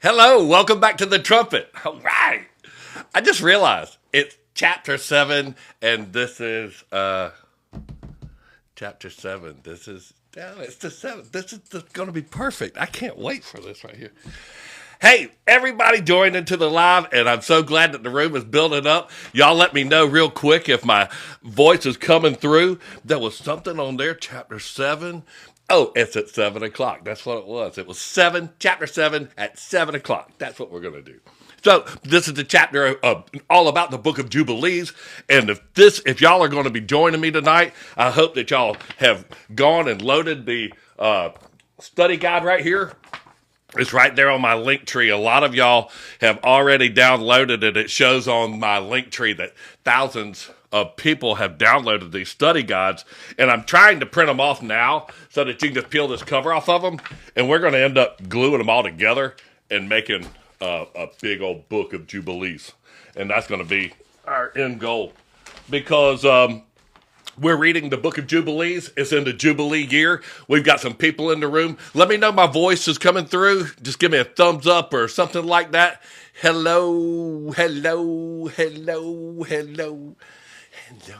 Hello, welcome back to the trumpet. All right. I just realized it's chapter 7, and this is chapter 7. It's the 7th. This is going to be perfect. I can't wait for this right here. Hey, everybody joined into the live, and I'm so glad that the room is building up. Y'all let me know real quick if my voice is coming through. There was something on there, chapter 7. Oh, it's at 7 o'clock. That's what it was. It was chapter 7 at 7 o'clock. That's what we're going to do. So this is the chapter all about the book of Jubilees. And if y'all are going to be joining me tonight, I hope that y'all have gone and loaded the study guide right here. It's right there on my link tree. A lot of y'all have already downloaded it. It shows on my link tree that thousands of people have downloaded these study guides, and I'm trying to print them off now so that you can just peel this cover off of them, and we're going to end up gluing them all together and making a big old book of Jubilees, and that's going to be our end goal, because we're reading the book of Jubilees. It's in the Jubilee year. We've got some people in the room. Let me know my voice is coming through. Just give me a thumbs up or something like that. Hello, hello, hello, hello, hello.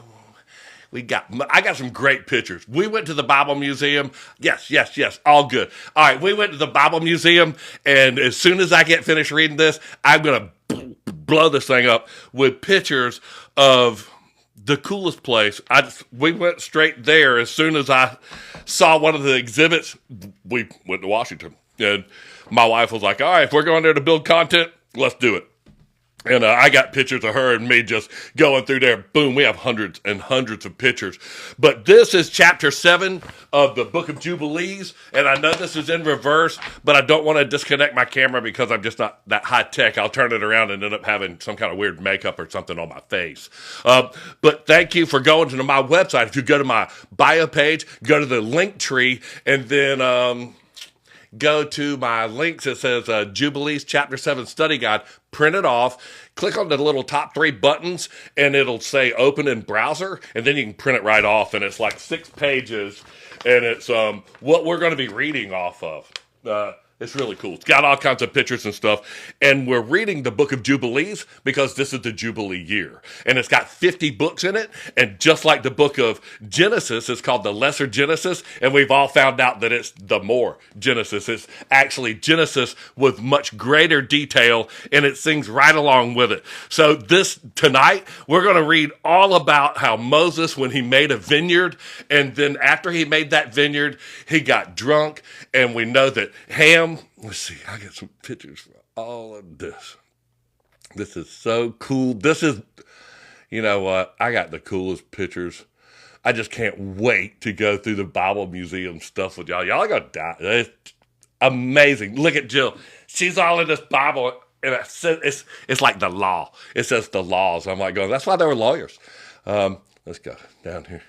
I got some great pictures. We went to the Bible Museum. Yes, all good. All right, we went to the Bible Museum, and as soon as I get finished reading this, I'm going to blow this thing up with pictures of the coolest place. We went straight there. As soon as I saw one of the exhibits, we went to Washington. And my wife was like, all right, if we're going there to build content, let's do it. And I got pictures of her and me just going through there. Boom, we have hundreds and hundreds of pictures. But this is chapter 7 of the book of Jubilees. And I know this is in reverse, but I don't want to disconnect my camera because I'm just not that high tech. I'll turn it around and end up having some kind of weird makeup or something on my face. But thank you for going to my website. If you go to my bio page, go to the link tree, and then go to my links. It says Jubilees Chapter 7 Study Guide. Print it off. Click on the little top 3 buttons, and it'll say open in browser, and then you can print it right off, and it's like 6 pages, and it's what we're going to be reading off of. It's really cool. It's got all kinds of pictures and stuff. And we're reading the book of Jubilees because this is the Jubilee year. And it's got 50 books in it. And just like the book of Genesis, it's called the Lesser Genesis. And we've all found out that it's the more Genesis. It's actually Genesis with much greater detail, and it sings right along with it. So tonight, we're going to read all about how Moses, when he made a vineyard, and then after he made that vineyard, he got drunk. And we know that Ham, let's see, I got some pictures for all of this. This is so cool. You know what? I got the coolest pictures. I just can't wait to go through the Bible Museum stuff with y'all. Y'all are going to die. It's amazing. Look at Jill. She's all in this Bible, and it's like the law. It says the laws. I'm like going, that's why they were lawyers. Let's go down here.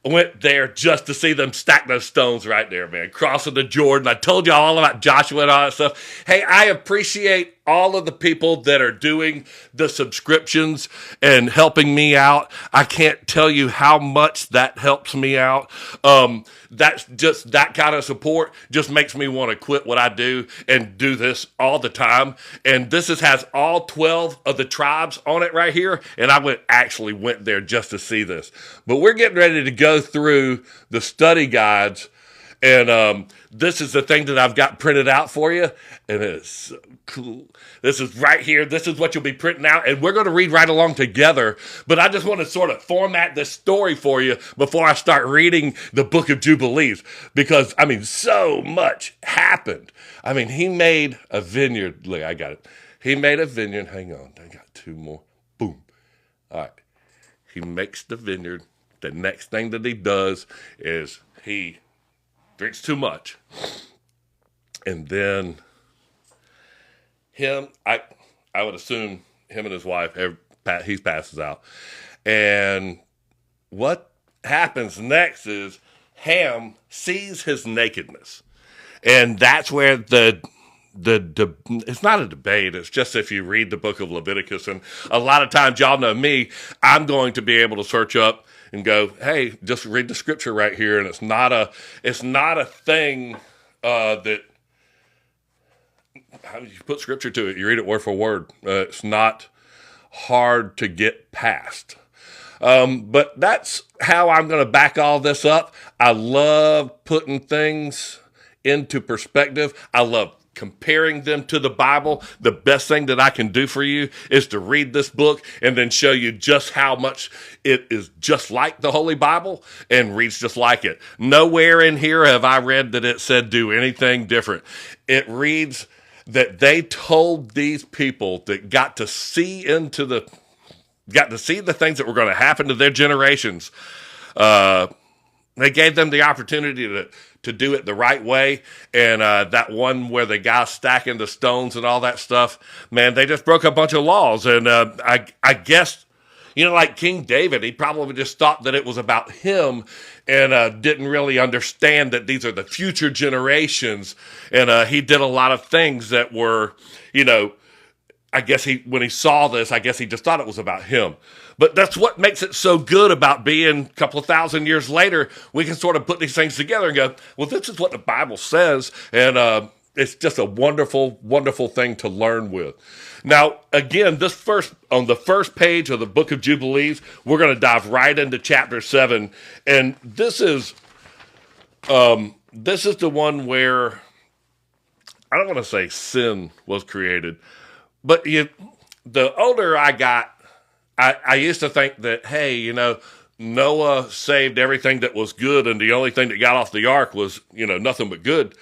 I went there just to see them stack those stones right there, man. Crossing the Jordan. I told you all about Joshua and all that stuff. Hey, I appreciate all of the people that are doing the subscriptions and helping me out. I can't tell you how much that helps me out. That's just that kind of support just makes me want to quit what I do and do this all the time. And this has all 12 of the tribes on it right here. And I actually went there just to see this. But we're getting ready to go through the study guides. And this is the thing that I've got printed out for you. And it's so cool. This is right here. This is what you'll be printing out. And we're going to read right along together. But I just want to sort of format this story for you before I start reading the book of Jubilees. Because, so much happened. He made a vineyard. Look, I got it. He made a vineyard. Hang on. I got 2 more. Boom. All right. He makes the vineyard. The next thing that he does is he drinks too much. And then I would assume him and his wife, he passes out. And what happens next is Ham sees his nakedness. And that's where it's not a debate. It's just if you read the book of Leviticus, and a lot of times, y'all know me, I'm going to be able to search up and go, hey, just read the scripture right here. And it's not a thing that how do you put scripture to it? You read it word for word. It's not hard to get past. But that's how I'm going to back all this up. I love putting things into perspective. I love comparing them to the Bible. The best thing that I can do for you is to read this book and then show you just how much it is just like the Holy Bible and reads just like it. Nowhere in here have I read that it said do anything different. It reads that they told these people that got to see the things that were going to happen to their generations. They gave them the opportunity to do it the right way. And that one where the guy's stacking the stones and all that stuff, man, they just broke a bunch of laws. And I guess, like King David, he probably just thought that it was about him and didn't really understand that these are the future generations. And he did a lot of things that were, I guess when he saw this, I guess he just thought it was about him. But that's what makes it so good about being a couple of thousand years later. We can sort of put these things together and go, well, this is what the Bible says. And it's just a wonderful, wonderful thing to learn with. Now, again, on the first page of the book of Jubilees, we're going to dive right into chapter 7. And this is the one where, I don't want to say sin was created, but the older I got, I used to think that, hey, Noah saved everything that was good, and the only thing that got off the ark was, nothing but good.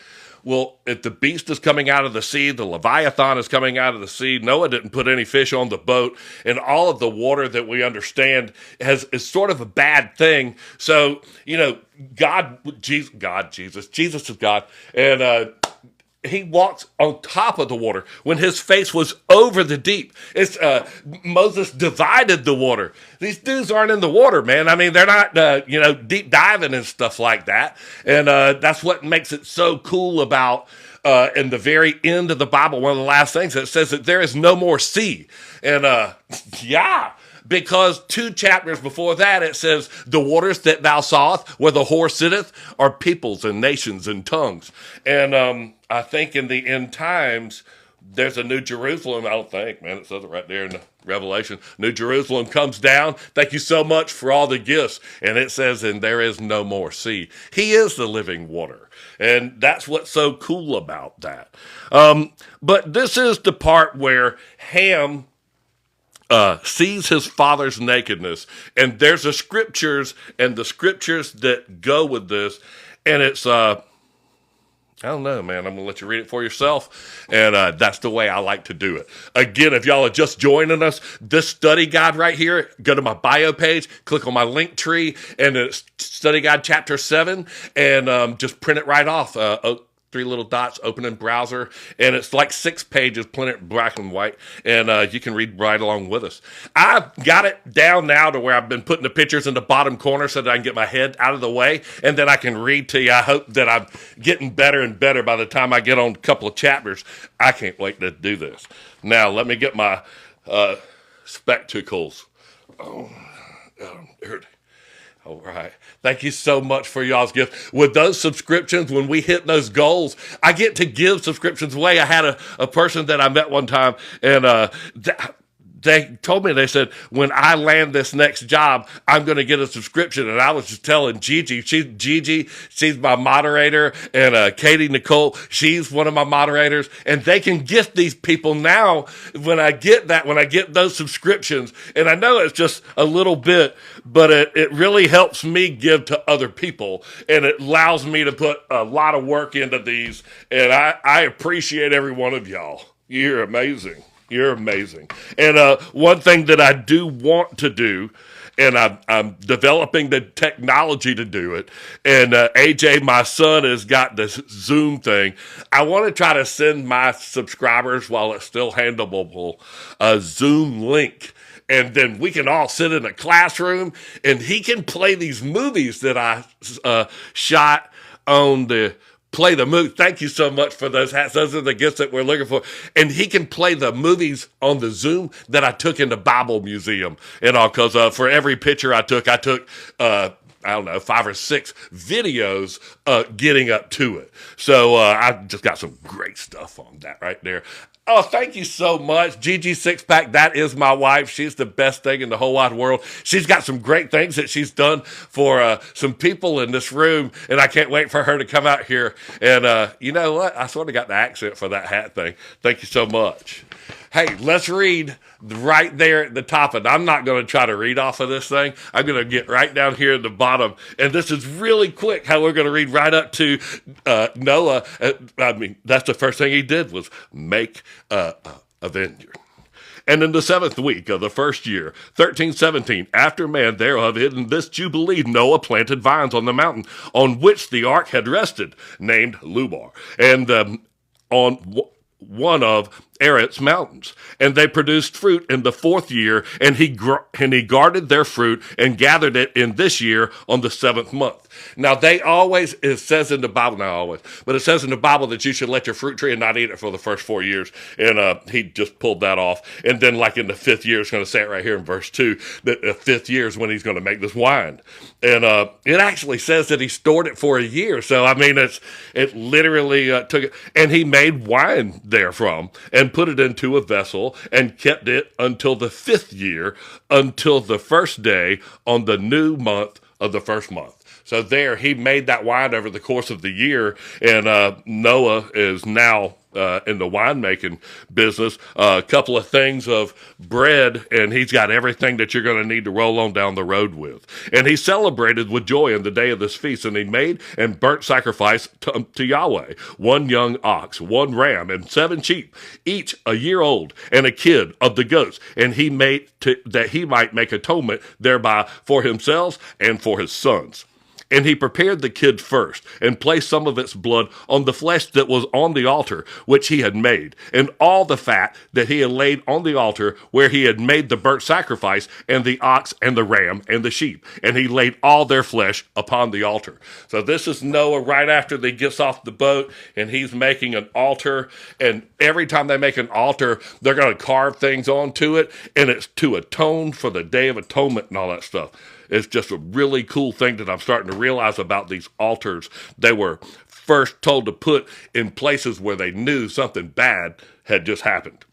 Well, if the beast is coming out of the sea, the Leviathan is coming out of the sea, Noah didn't put any fish on the boat, and all of the water that we understand is sort of a bad thing. So, Jesus is God, and he walks on top of the water when his face was over the deep. Moses divided the water. These dudes aren't in the water, man. I mean, they're not, deep diving and stuff like that. And that's what makes it so cool about, in the very end of the Bible, one of the last things, it says that there is no more sea. And because 2 chapters before that, it says, the waters that thou sawest, where the whore sitteth, are peoples and nations and tongues. And I think in the end times, there's a New Jerusalem. I don't think, man, it says it right there in the Revelation. New Jerusalem comes down. Thank you so much for all the gifts. And it says, and there is no more sea. He is the living water. And that's what's so cool about that. But this is the part where Ham sees his father's nakedness. And there's the scriptures that go with this. And it's, I don't know, man. I'm going to let you read it for yourself. And that's the way I like to do it. Again, if y'all are just joining us, this study guide right here, go to my bio page, click on my link tree, and it's study guide chapter 7, and just print it right off. 3 little dots, open in browser, and it's like 6 pages, printed black and white, and you can read right along with us. I've got it down now to where I've been putting the pictures in the bottom corner so that I can get my head out of the way, and then I can read to you. I hope that I'm getting better and better by the time I get on a couple of chapters. I can't wait to do this. Now, let me get my spectacles. Oh, here it is. All right. Thank you so much for y'all's gift. With those subscriptions, when we hit those goals, I get to give subscriptions away. I had a person that I met one time, and they told me, they said, when I land this next job, I'm going to get a subscription. And I was just telling Gigi, she's my moderator, and Katie Nicole, she's one of my moderators, and they can gift these people now when I get those subscriptions. And I know it's just a little bit, but it really helps me give to other people, and it allows me to put a lot of work into these. And I appreciate every one of y'all. You're amazing. You're amazing. And one thing that I do want to do, and I'm developing the technology to do it, and AJ, my son, has got this Zoom thing. I want to try to send my subscribers, while it's still handleable, a Zoom link. And then we can all sit in a classroom, and he can play these movies that I shot on the play the movie. Thank you so much for those hats. Those are the gifts that we're looking for. And he can play the movies on the Zoom that I took in the Bible Museum and all, because for every picture I took I don't know, 5 or 6 videos getting up to it. So I just got some great stuff on that right there. Oh, thank you so much. Gigi Sixpack, that is my wife. She's the best thing in the whole wide world. She's got some great things that she's done for some people in this room, and I can't wait for her to come out here. And you know what? I sort of got the accent for that hat thing. Thank you so much. Hey, let's read right there at the top. And I'm not going to try to read off of this thing. I'm going to get right down here at the bottom. And this is really quick how we're going to read right up to Noah. That's the first thing he did was make a vineyard. And in the 7th week of the first year, 1317, after man thereof in this jubilee, Noah planted vines on the mountain on which the ark had rested, named Lubar, and on one of Eret's mountains. And they produced fruit in the 4th year, and he guarded their fruit and gathered it in this year on the 7th month. Now, it says in the Bible, not always, but it says in the Bible that you should let your fruit tree and not eat it for the first 4 years. And he just pulled that off. And then, like in the 5th year, it's going to say it right here in verse 2, that the 5th year is when he's going to make this wine. And it actually says that he stored it for a year. So, I mean, it literally took it. And he made wine therefrom and put it into a vessel and kept it until the 5th year, until the first day on the new month of the first month. So there, he made that wine over the course of the year, and Noah is now in the winemaking business. A couple of things of bread, and he's got everything that you're going to need to roll on down the road with. And he celebrated with joy in the day of this feast, and he made and burnt sacrifice to Yahweh, 1 young ox, 1 ram, and 7 sheep, each a year old, and a kid of the goats. And he made that he might make atonement thereby for himself and for his sons. And he prepared the kid first, and placed some of its blood on the flesh that was on the altar, which he had made, and all the fat that he had laid on the altar where he had made the burnt sacrifice, and the ox, and the ram, and the sheep. And he laid all their flesh upon the altar. So this is Noah right after he gets off the boat, and he's making an altar. And every time they make an altar, they're going to carve things onto it, and it's to atone for the Day of Atonement and all that stuff. It's just a really cool thing that I'm starting to realize about these altars. They were first told to put in places where they knew something bad had just happened.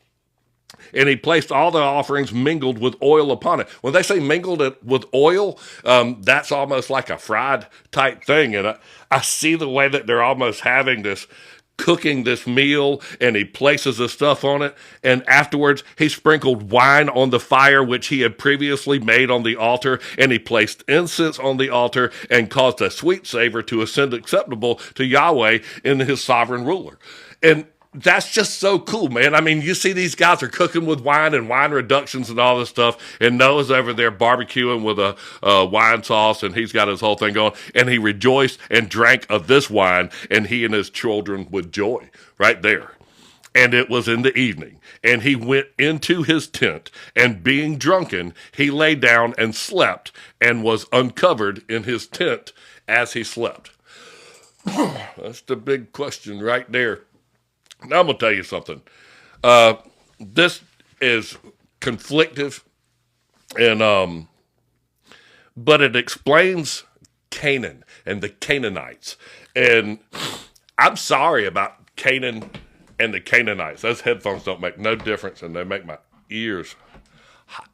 And he placed all the offerings mingled with oil upon it. When they say mingled it with oil, that's almost like a fried type thing. And I see the way that they're almost having this, cooking this meal, and he places the stuff on it, and afterwards he sprinkled wine on the fire which he had previously made on the altar, and he placed incense on the altar and caused a sweet savor to ascend acceptable to Yahweh in his sovereign ruler. And that's just so cool, man. I mean, you see these guys are cooking with wine and wine reductions and all this stuff, and Noah's over there barbecuing with a wine sauce, and he's got his whole thing going, and he rejoiced and drank of this wine, and he and his children with joy right there. And it was in the evening, and he went into his tent, and being drunken, he lay down and slept, and was uncovered in his tent as he slept. That's the big question right there. Now I'm going to tell you something. This is conflictive, and but it explains Canaan and the Canaanites. And I'm sorry about Canaan and the Canaanites. Those headphones don't make no difference, and they make my ears hot.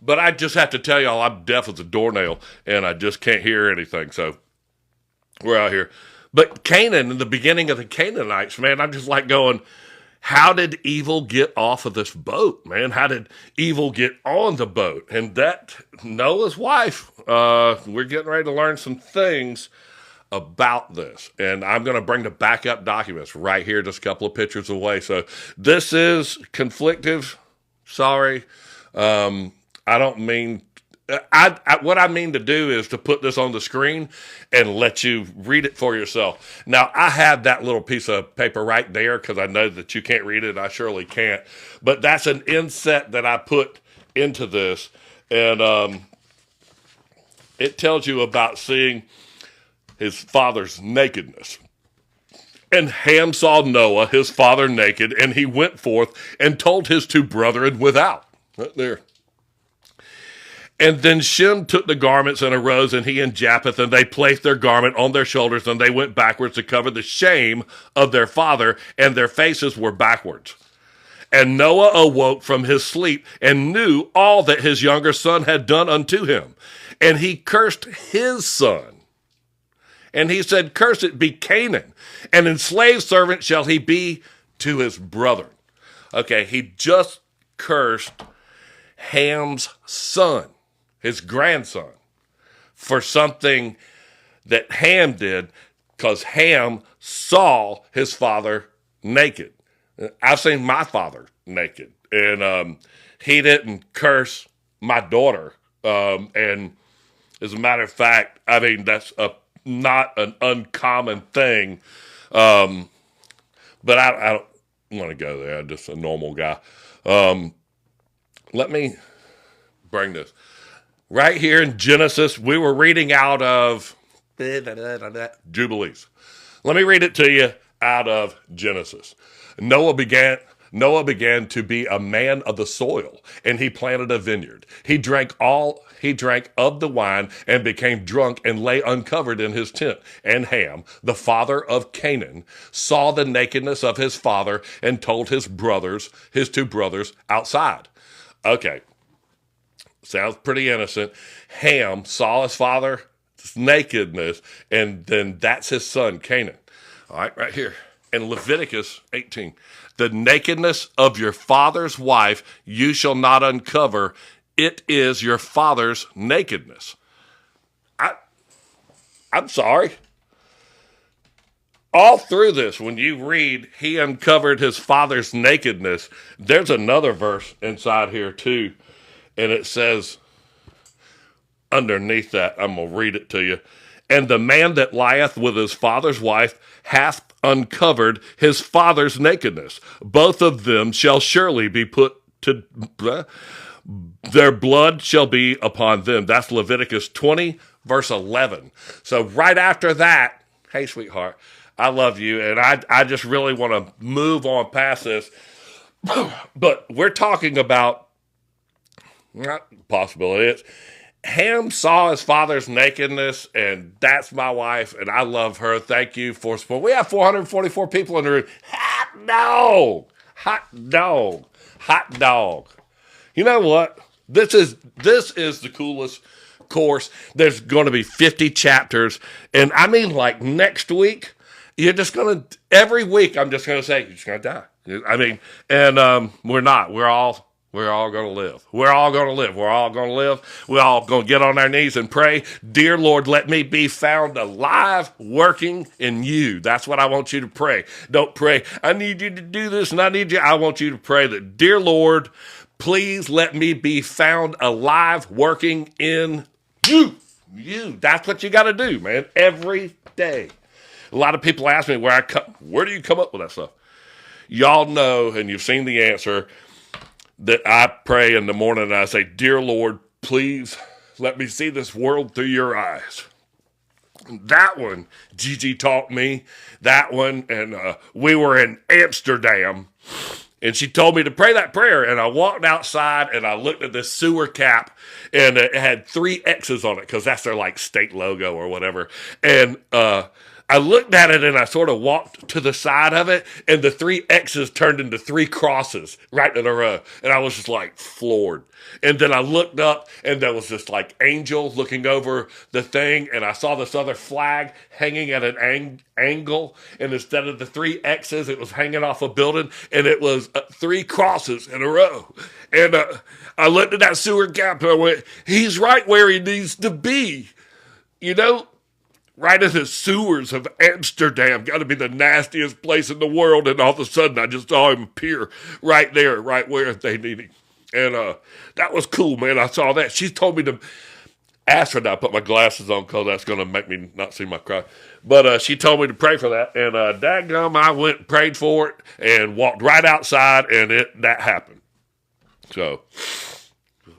But I just have to tell y'all, I'm deaf as a doornail, and I just can't hear anything. So we're out here. But Canaan, in the beginning of the Canaanites, man, I'm just like going, how did evil get off of this boat, man? How did evil get on the boat? And that, Noah's wife, we're getting ready to learn some things about this. And I'm going to bring the backup documents right here, just a couple of pictures away. So this is conflictive. Sorry. I don't mean... what I mean to do is to put this on the screen and let you read it for yourself. Now, I have that little piece of paper right there because I know that you can't read it. I surely can't. But that's an inset that I put into this. And it tells you about seeing his father's nakedness. And Ham saw Noah, his father, naked, and he went forth and told his 2 brethren without. Right there. And then Shem took the garments and arose, and he and Japheth, and they placed their garment on their shoulders, and they went backwards to cover the shame of their father, and their faces were backwards. And Noah awoke from his sleep and knew all that his younger son had done unto him. And he cursed his son. And he said, cursed be Canaan, and enslaved servant shall he be to his brethren. Okay, he just cursed Ham's son, his grandson, for something that Ham did, because Ham saw his father naked. I've seen my father naked, and he didn't curse my daughter. And as a matter of fact, I mean, that's not an uncommon thing. But I don't want to go there. I'm just a normal guy. Let me bring this. Right here in Genesis, we were reading out of Jubilees. Let me read it to you out of Genesis. Noah began to be a man of the soil, and he planted a vineyard. He drank of the wine and became drunk and lay uncovered in his tent. And Ham, the father of Canaan, saw the nakedness of his father and told his two brothers outside. Okay. Sounds pretty innocent. Ham saw his father's nakedness, and then that's his son, Canaan. All right, right here. In Leviticus 18, the nakedness of your father's wife you shall not uncover. It is your father's nakedness. I'm sorry. All through this, when you read, he uncovered his father's nakedness, there's another verse inside here too. And it says, underneath that, I'm going to read it to you. And the man that lieth with his father's wife hath uncovered his father's nakedness. Both of them shall surely be put to, their blood shall be upon them. That's Leviticus 20, verse 11. So right after that, hey, sweetheart, I love you, and I just really want to move on past this. But we're talking about, not possible it is. Ham saw his father's nakedness, and that's my wife, and I love her. Thank you for support. We have 444 people in the room. Hot dog. Hot dog. Hot dog. You know what? This is the coolest course. There's going to be 50 chapters, and I mean, like, next week, you're just going to, every week, I'm just going to say, you're just going to die. I mean, and we're not. We're all going to live. We're all going to live. We're all going to live. We're all going to get on our knees and pray. Dear Lord, let me be found alive, working in you. That's what I want you to pray. Don't pray, I need you to do this and I need you. I want you to pray that, dear Lord, please let me be found alive, working in you. You. That's what you got to do, man, every day. A lot of people ask me where do you come up with that stuff? Y'all know, and you've seen the answer, that I pray in the morning and I say, dear Lord, please let me see this world through your eyes. That one, Gigi taught me that one, and we were in Amsterdam, and she told me to pray that prayer, and I walked outside and I looked at this sewer cap, and it had 3 X's on it because that's their like state logo or whatever, and I looked at it and I sort of walked to the side of it, and the 3 X's turned into 3 crosses right in a row. And I was just like floored. And then I looked up and there was this like angel looking over the thing, and I saw this other flag hanging at an angle. And instead of the 3 X's, it was hanging off a building, and it was 3 crosses in a row. And I looked at that sewer cap and I went, he's right where he needs to be. You know? Right in the sewers of Amsterdam, got to be the nastiest place in the world, and all of a sudden I just saw him appear right there, right where they need him. And that was cool, man. I saw that. She told me to ask her that I put my glasses on because that's going to make me not see my crowd. But she told me to pray for that, and dadgum, I went and prayed for it and walked right outside, and that happened. So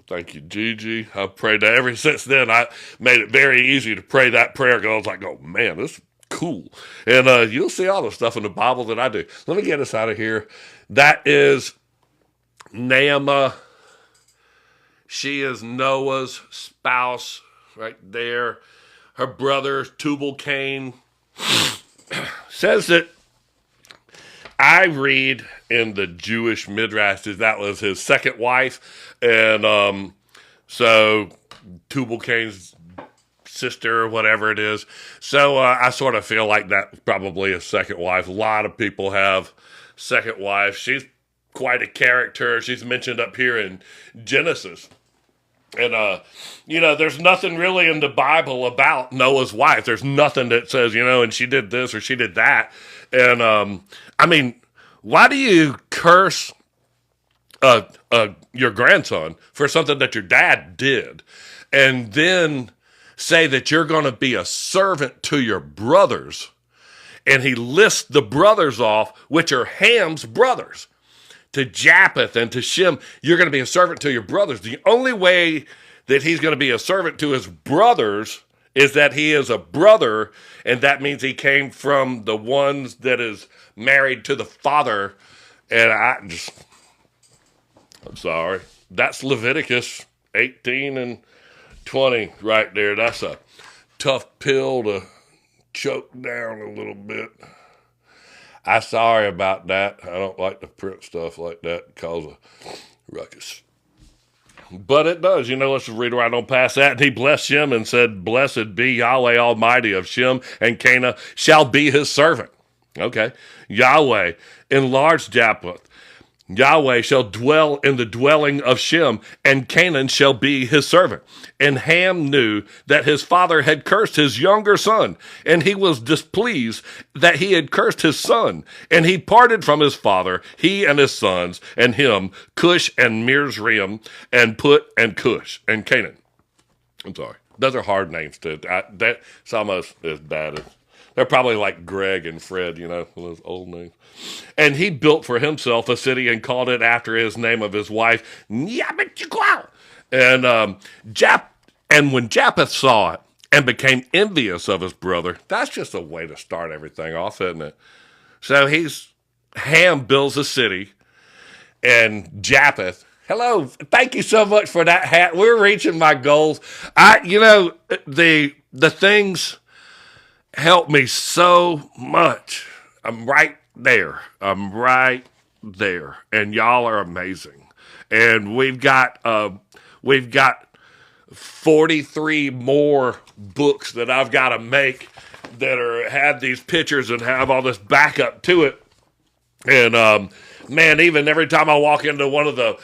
thank you, Gigi. I've prayed that ever since then. I made it very easy to pray that prayer because I was like, oh, man, this is cool. And you'll see all the stuff in the Bible that I do. Let me get us out of here. That is Nehemiah She is Noah's spouse right there. Her brother, Tubal-Cain, says that I read in the Jewish Midrash that was his second wife. And so Tubal-Cain's sister or whatever it is. So I sort of feel like that's probably a second wife. A lot of people have second wives. She's quite a character. She's mentioned up here in Genesis. And, there's nothing really in the Bible about Noah's wife. There's nothing that says, and she did this or she did that. And, why do you curse your grandson for something that your dad did? And then say that you're going to be a servant to your brothers. And he lists the brothers off, which are Ham's brothers. To Japheth and to Shem, you're going to be a servant to your brothers. The only way that he's going to be a servant to his brothers is that he is a brother, and that means he came from the ones that is married to the father. And I'm sorry. That's Leviticus 18 and 20 right there. That's a tough pill to choke down a little bit. I'm sorry about that. I don't like to print stuff like that, cause a ruckus. But it does. Let's read right on past that. And he blessed Shem and said, "Blessed be Yahweh Almighty of Shem, and Canaan shall be his servant." Okay. Yahweh enlarged Japheth. Yahweh shall dwell in the dwelling of Shem, and Canaan shall be his servant. And Ham knew that his father had cursed his younger son, and he was displeased that he had cursed his son. And he parted from his father, he and his sons, and him, Cush and Mizraim, and Put and Cush and Canaan. I'm sorry. Those are hard names that's almost as bad as, they're probably like Greg and Fred, those old names. And he built for himself a city and called it after his name of his wife, Nyabitchikwa. And when Japheth saw it and became envious of his brother, that's just a way to start everything off, isn't it? So Ham builds a city, and Japheth, hello, thank you so much for that hat. We're reaching my goals. The things help me so much. I'm right there. And y'all are amazing. And we've got 43 more books that I've got to make that have these pictures and have all this backup to it. And man, even every time I walk into one of the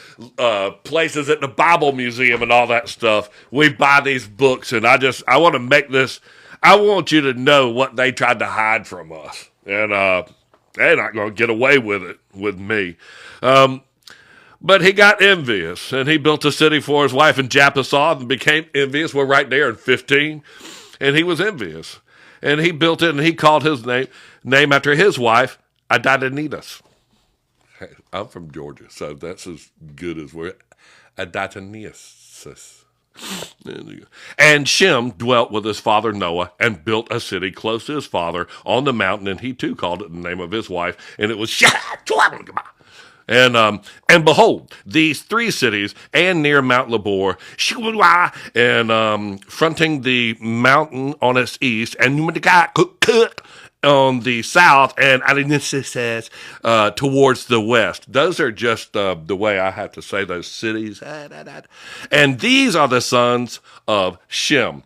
places at the Bible Museum and all that stuff, we buy these books. And I want to make this. I want you to know what they tried to hide from us. And they're not going to get away with it with me. But he got envious, and he built a city for his wife, and Japheth saw it and became envious. We're right there in 15. And he was envious. And he built it, and he called his name after his wife, Adonijah. Hey, I'm from Georgia, so that's as good as we're Adonijah. And Shem dwelt with his father Noah and built a city close to his father on the mountain, and he too called it the name of his wife, and it was and behold, these three cities, and near Mount Labor, and fronting the mountain on its east, and on the south, and towards the west. Those are just the way I have to say those cities. And these are the sons of Shem,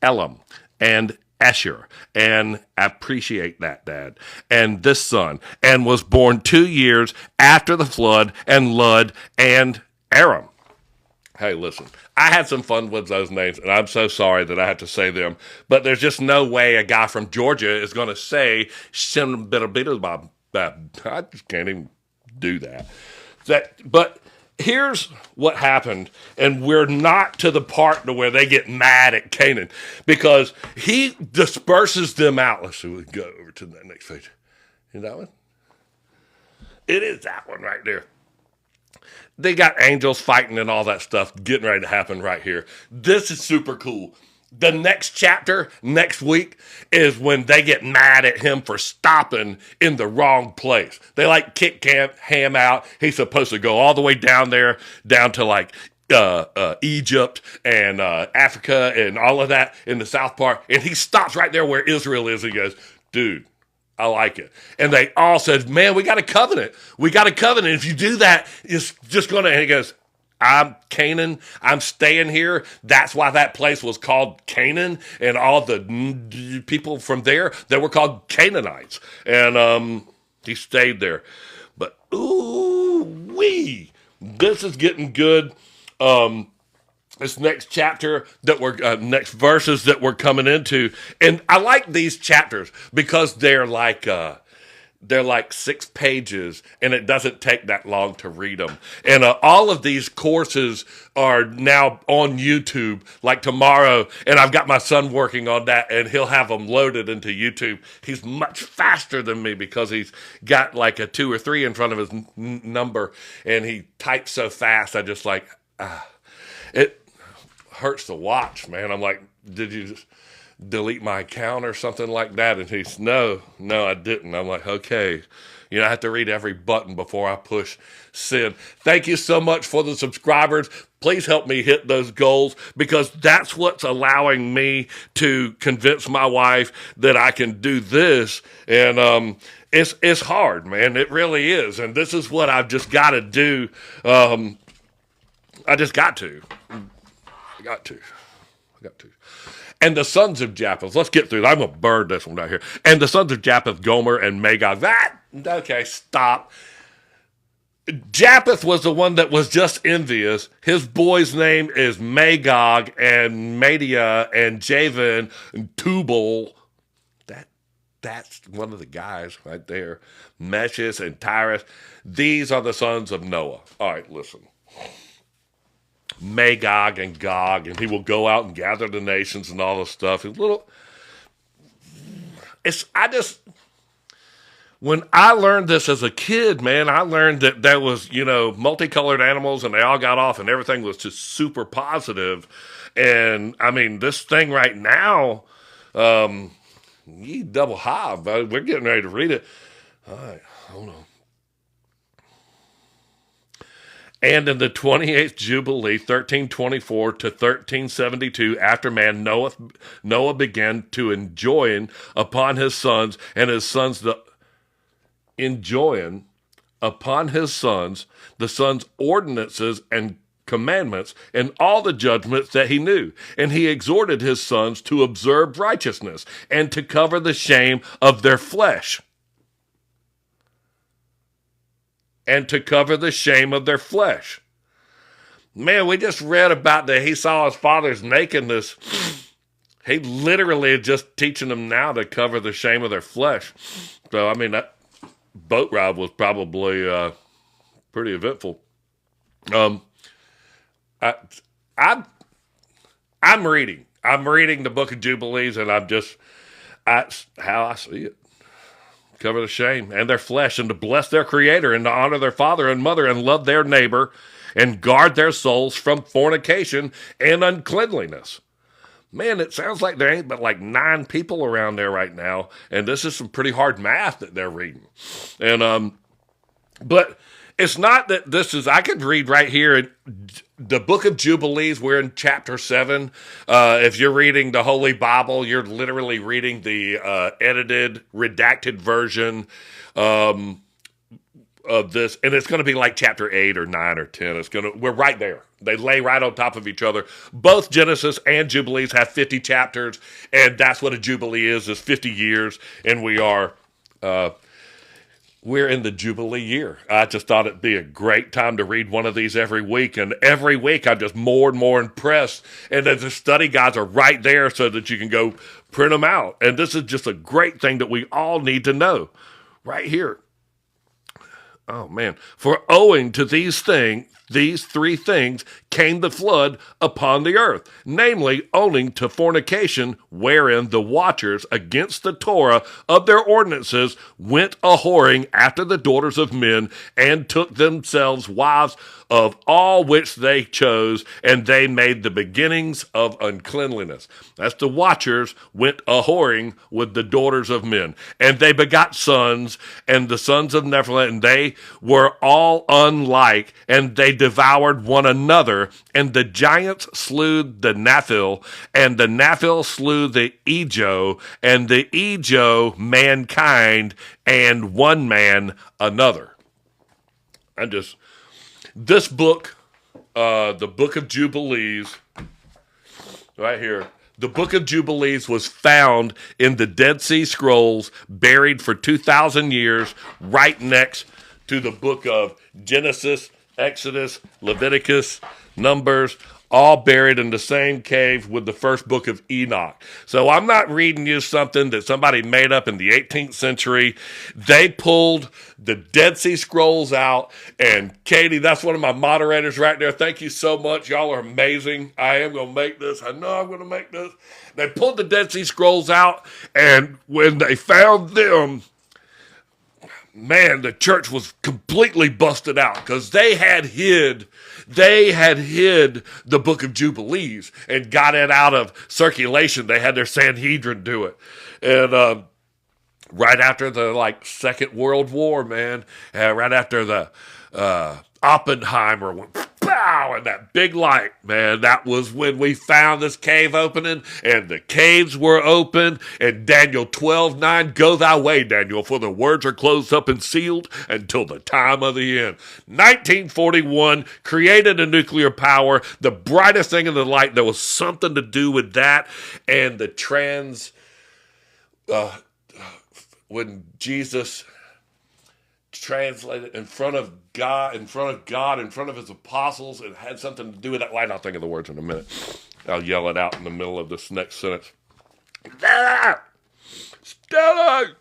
Elam, and Asher. And appreciate that, Dad. And this son, and was born 2 years after the flood, and Lud, and Aram. Hey, listen, I had some fun with those names, and I'm so sorry that I had to say them, but there's just no way a guy from Georgia is going to say, I just can't even do that. But here's what happened, and we're not to the part to where they get mad at Canaan, because he disperses them out. Let's see, we go over to the next page. Is that one? It is that one right there. They got angels fighting and all that stuff getting ready to happen right here. This is super cool. The next chapter, next week, is when they get mad at him for stopping in the wrong place. They kick Ham out. He's supposed to go all the way down there, down to Egypt and Africa and all of that in the south part. And he stops right there where Israel is. And he goes, dude, I like it. And they all said, man, we got a covenant. We got a covenant. If you do that, it's just going to, and he goes, I'm Canaan. I'm staying here. That's why that place was called Canaan. And all the people from there, they were called Canaanites. And he stayed there. But, ooh-wee, this is getting good. This next chapter that we're, next verses that we're coming into. And I like these chapters because they're like 6 pages and it doesn't take that long to read them. And all of these courses are now on YouTube, like tomorrow. And I've got my son working on that and he'll have them loaded into YouTube. He's much faster than me because he's got like a 2 or 3 in front of his number and he types so fast. I just like, it hurts to watch, man. I'm like, did you just delete my account or something like that? And he's, no, I didn't. I'm like, okay. I have to read every button before I push send. Thank you so much for the subscribers. Please help me hit those goals because that's what's allowing me to convince my wife that I can do this. And it's hard, man. It really is. And this is what I've just got to do. I just got to. I got to. And the sons of Japheth, let's get through that. I'm going to burn this one right here. And the sons of Japheth, Gomer and Magog. Okay, stop. Japheth was the one that was just envious. His boy's name is Magog and Media and Javan and Tubal. That's one of the guys right there. Meshes and Tyrus. These are the sons of Noah. All right, listen. Magog and Gog, and he will go out and gather the nations and all this stuff. When I learned this as a kid, man, I learned that there was, multicolored animals and they all got off and everything was just super positive. And I mean, this thing right now, you double high, but we're getting ready to read it. All right, hold on. And in the 28th Jubilee, 1324 to 1372, after man, Noah began to enjoin upon his sons the sons' ordinances and commandments and all the judgments that he knew. And he exhorted his sons to observe righteousness and to cover the shame of their flesh. Man, we just read about that he saw his father's nakedness. He literally is just teaching them now to cover the shame of their flesh. So, I mean, that boat ride was probably pretty eventful. I'm reading the book of Jubilees, and that's how I see it. Cover the shame and their flesh, and to bless their creator, and to honor their father and mother, and love their neighbor, and guard their souls from fornication and uncleanliness. Man, it sounds like there ain't but like 9 people around there right now, and this is some pretty hard math that they're reading. And but it's not that this is, I could read right here in the book of Jubilees. We're in chapter 7. If you're reading the Holy Bible, you're literally reading the edited, redacted version of this. And it's going to be like chapter 8 or 9 or 10. We're right there. They lay right on top of each other. Both Genesis and Jubilees have 50 chapters. And that's what a Jubilee is 50 years. And we're in the Jubilee year. I just thought it'd be a great time to read one of these every week. And every week I'm just more and more impressed. And the study guides are right there so that you can go print them out. And this is just a great thing that we all need to know right here. Oh, man. For owing to these 3 things came the flood upon the earth, namely owing to fornication, wherein the watchers against the Torah of their ordinances went a-whoring after the daughters of men, and took themselves wives of all which they chose, and they made the beginnings of uncleanliness. That's the watchers went a-whoring with the daughters of men. And they begot sons, and the sons of Nephilim, and they were all unlike, and they devoured one another, another, and the giants slew the Nephil, and the Nephil slew the Ejo, and the Ejo mankind, and one man another. This book, the Book of Jubilees, right here. The Book of Jubilees was found in the Dead Sea Scrolls, buried for 2,000 years, right next to the book of Genesis, Exodus, Leviticus, Numbers, all buried in the same cave with the first book of Enoch. So I'm not reading you something that somebody made up in the 18th century. They pulled the Dead Sea Scrolls out, and Katie, that's one of my moderators right there. Thank you so much. Y'all are amazing. I am going to make this. I know I'm going to make this. They pulled the Dead Sea Scrolls out, and when they found them, man, the church was completely busted out because they had hid the Book of Jubilees and got it out of circulation. They had their Sanhedrin do it. And right after the Second World War, man, right after the Oppenheimer went pow, and that big light, man, that was when we found this cave opening, and the caves were open, and Daniel 12:9, go thy way, Daniel, for the words are closed up and sealed until the time of the end. 1941, created a nuclear power, the brightest thing in the light. There was something to do with that, and the when Jesus translated in front of God, in front of his apostles, it had something to do with that light. I'll think of the words in a minute. I'll yell it out in the middle of this next sentence. Stella!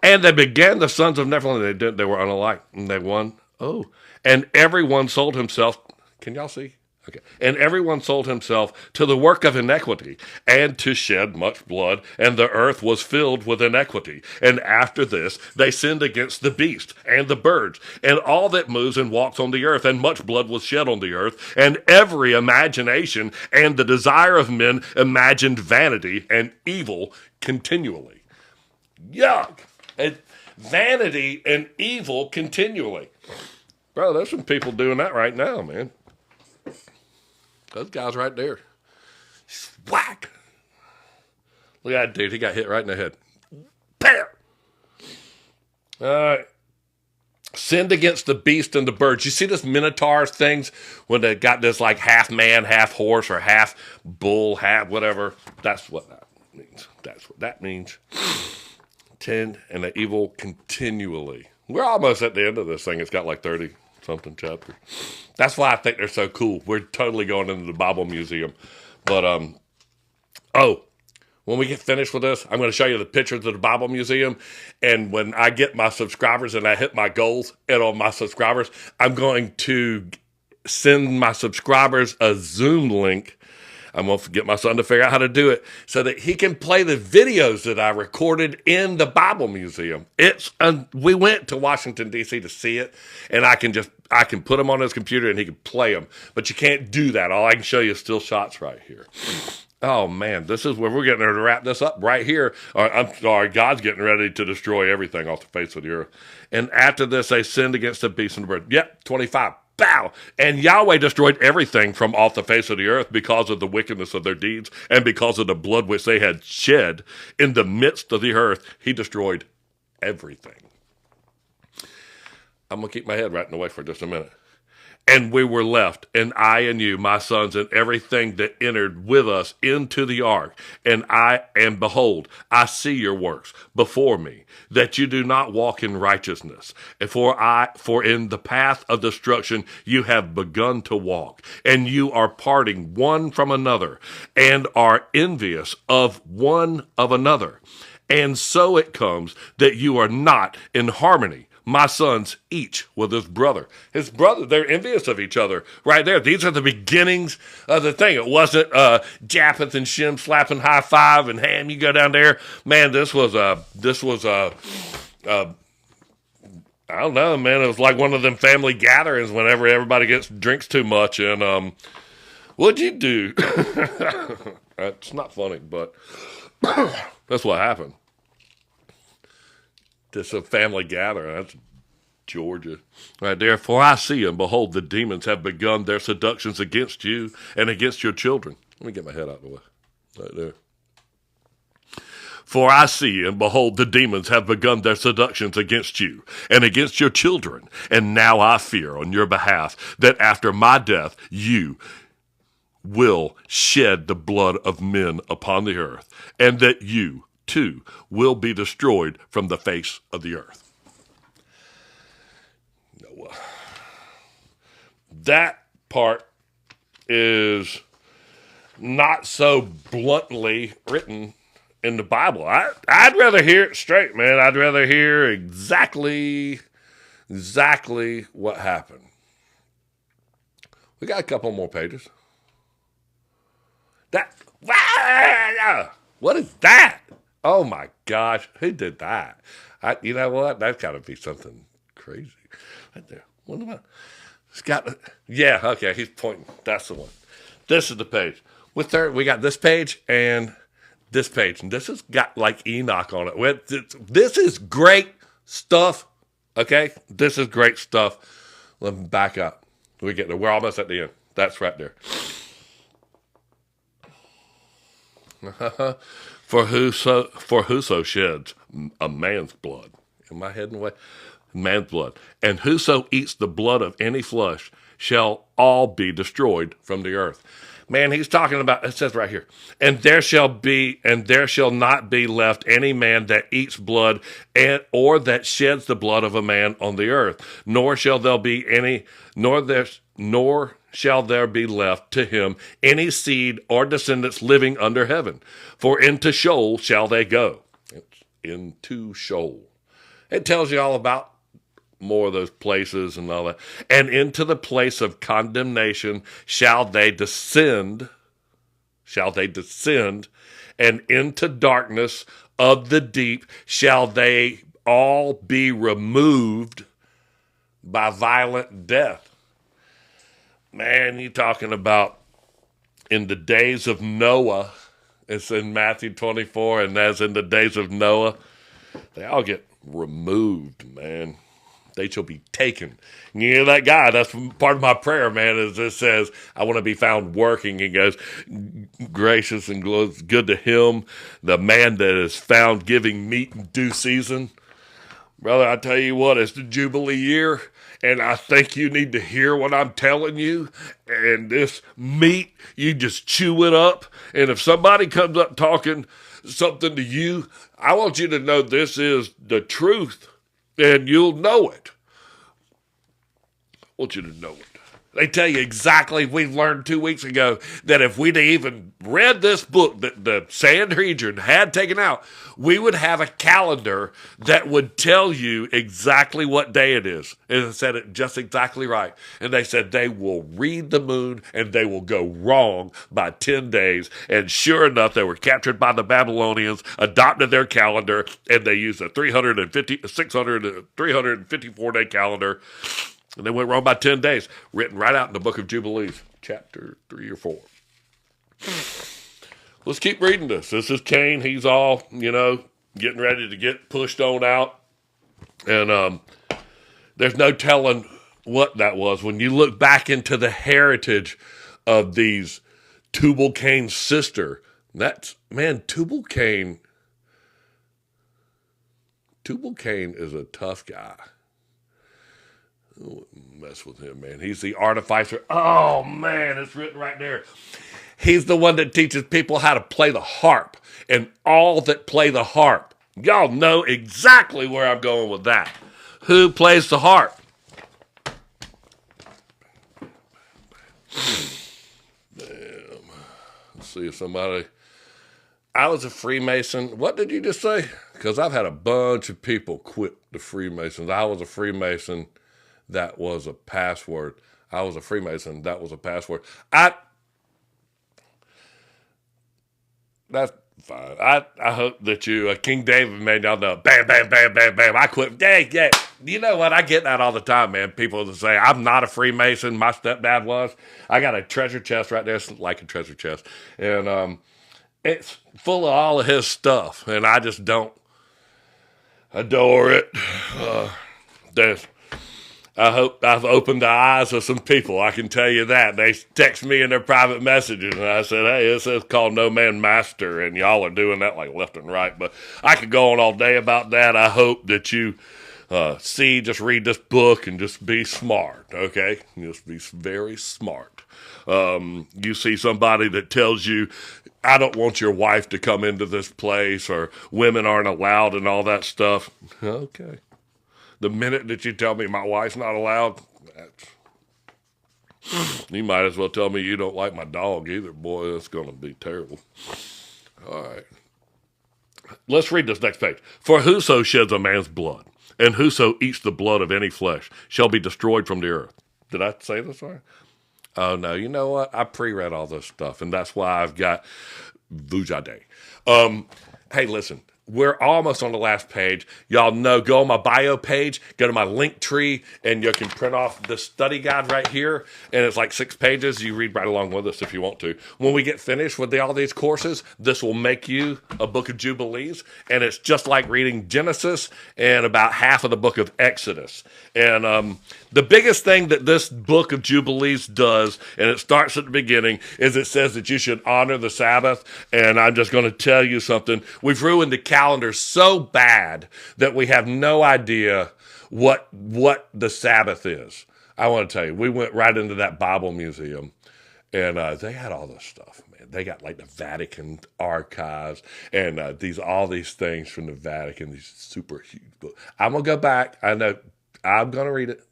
And they began the sons of Nephilim. They were unalike, and they won. Oh, and everyone sold himself. Can y'all see? Okay. And everyone sold himself to the work of iniquity, and to shed much blood, and the earth was filled with iniquity. And after this, they sinned against the beast, and the birds, and all that moves and walks on the earth, and much blood was shed on the earth, and every imagination and the desire of men imagined vanity and evil continually. Yuck! And vanity and evil continually. Bro, there's some people doing that right now, man. Those guys right there. Whack. Look at that dude. He got hit right in the head. Bam. All right. Sinned against the beast and the birds. You see this Minotaurs things when they got this half man, half horse, or half bull, half whatever. That's what that means. That's what that means. 10 and the evil continually. We're almost at the end of this thing. It's got 30 something chapters. That's why I think they're so cool. We're totally going into the Bible Museum. But, when we get finished with this, I'm going to show you the pictures of the Bible Museum. And when I get my subscribers and I hit my goals and on my subscribers, I'm going to send my subscribers a Zoom link. I'm going to get my son to figure out how to do it so that he can play the videos that I recorded in the Bible Museum. We went to Washington, D.C. to see it, and I can put them on his computer and he can play them. But you can't do that. All I can show you is still shots right here. Oh, man, this is where we're getting ready to wrap this up right here. I'm sorry, God's getting ready to destroy everything off the face of the earth. And after this, they sinned against the beast and the bird. Yep, 25. Bow! And Yahweh destroyed everything from off the face of the earth because of the wickedness of their deeds and because of the blood which they had shed in the midst of the earth. He destroyed everything. I'm going to keep my head right in the way for just a minute. And we were left, and I and you, my sons, and everything that entered with us into the ark. And behold, I see your works before me, that you do not walk in righteousness. For in the path of destruction you have begun to walk, and you are parting one from another, and are envious of one of another. And so it comes that you are not in harmony, my sons, each with his brother. His brother, they're envious of each other right there. These are the beginnings of the thing. It wasn't Japheth and Shem slapping high five and Ham, you go down there. Man, this was I don't know, man. It was like one of them family gatherings whenever everybody drinks too much. And what'd you do? It's not funny, but that's what happened. Just a family gathering. Georgia. Right there. For I see and behold, the demons have begun their seductions against you and against your children. Let me get my head out of the way. Right there. For I see and behold, the demons have begun their seductions against you and against your children. And now I fear on your behalf that after my death you will shed the blood of men upon the earth, and that you, too, will be destroyed from the face of the earth. Noah. That part is not so bluntly written in the Bible. I'd rather hear it straight, man. I'd rather hear exactly what happened. We got a couple more pages. What is that? Oh my gosh, who did that? You know what? That's got to be something crazy. Right there. What about? It's got. Yeah, okay. He's pointing. That's the one. This is the page. We got this page and this page, and this has got like Enoch on it. This is great stuff. Okay, this is great stuff. Let me back up. We get there. We're almost at the end. That's right there. For whoso sheds a man's blood. Am I heading away? Man's blood. And whoso eats the blood of any flesh shall all be destroyed from the earth. Man, he's talking about, it says right here, and there shall not be left any man that eats blood or that sheds the blood of a man on the earth, nor shall there be left to him any seed or descendants living under heaven. For into Sheol shall they go. It's into Sheol. It tells you all about more of those places and all that. And into the place of condemnation shall they descend, and into darkness of the deep shall they all be removed by violent death. Man, you're talking about in the days of Noah. It's in Matthew 24, and as in the days of Noah, they all get removed, man. They shall be taken. You know that guy, that's part of my prayer, man, is it says, I want to be found working. He goes, gracious and good to him, the man that is found giving meat in due season. Brother, I tell you what, it's the Jubilee year, and I think you need to hear what I'm telling you. And this meat, you just chew it up. And if somebody comes up talking something to you, I want you to know this is the truth, and you'll know it. I want you to know it. They tell you exactly, we learned 2 weeks ago, that if we'd even read this book that the Sanhedrin had taken out, we would have a calendar that would tell you exactly what day it is. And it said it just exactly right. And they said they will read the moon and they will go wrong by 10 days. And sure enough, they were captured by the Babylonians, adopted their calendar, and they used a 354-day calendar. And they went wrong by 10 days, written right out in the book of Jubilees, chapter 3 or 4. Let's keep reading this. This is Cain. He's all, getting ready to get pushed on out. And there's no telling what that was. When you look back into the heritage of these Tubal-Cain's sister, Tubal-Cain is a tough guy. Mess with him, man. He's the artificer. Oh, man, it's written right there. He's the one that teaches people how to play the harp, and all that play the harp. Y'all know exactly where I'm going with that. Who plays the harp? Damn. Let's see if somebody... I was a Freemason. What did you just say? Because I've had a bunch of people quit the Freemasons. I was a Freemason. That was a password. I was a Freemason. That was a password. That's fine. I hope that you, King David, man, y'all know, bam, bam, bam, bam, bam. I quit. Yeah. You know what? I get that all the time, man. People that say, I'm not a Freemason. My stepdad was. I got a treasure chest right there. It's like a treasure chest. And it's full of all of his stuff. And I just don't adore it. I hope I've opened the eyes of some people. I can tell you that. They text me in their private messages, and I said, hey, this is called No Man Master, and y'all are doing that like left and right. But I could go on all day about that. I hope that you just read this book and just be smart, okay? Just be very smart. You see somebody that tells you, I don't want your wife to come into this place, or women aren't allowed and all that stuff. Okay. The minute that you tell me my wife's not allowed, you might as well tell me you don't like my dog either. Boy, that's going to be terrible. All right. Let's read this next page. For whoso sheds a man's blood, and whoso eats the blood of any flesh, shall be destroyed from the earth. Did I say this right? Oh, no. You know what? I pre-read all this stuff, and that's why I've got Vujade. Hey, listen. We're almost on the last page. Y'all know, go on my bio page, go to my link tree, and you can print off the study guide right here. And it's like 6 pages. You read right along with us if you want to. When we get finished with all these courses, this will make you a book of Jubilees. And it's just like reading Genesis and about half of the book of Exodus. And the biggest thing that this book of Jubilees does, and it starts at the beginning, is it says that you should honor the Sabbath. And I'm just going to tell you something. We've ruined the calendar so bad that we have no idea what the Sabbath is. I want to tell you, we went right into that Bible museum, and they had all this stuff, man. They got like the Vatican archives and all these things from the Vatican, these super huge books. I'm going to go back. I know. I'm going to read it.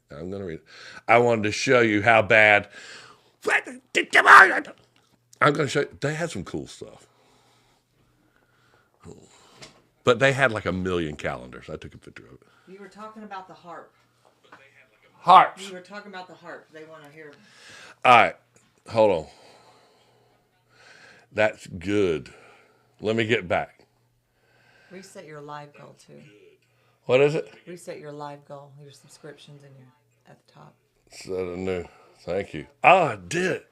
I wanted to show you how bad. I'm going to show you. They had some cool stuff. But they had like 1 million calendars. I took a picture of it. You were talking about the harp. Harps. You were talking about the harp. They want to hear. All right. Hold on. That's good. Let me get back. Reset your live goal, too. What is it? Reset your live goal. Your subscriptions in your at the top. Set a new. Thank you. Oh, I did it.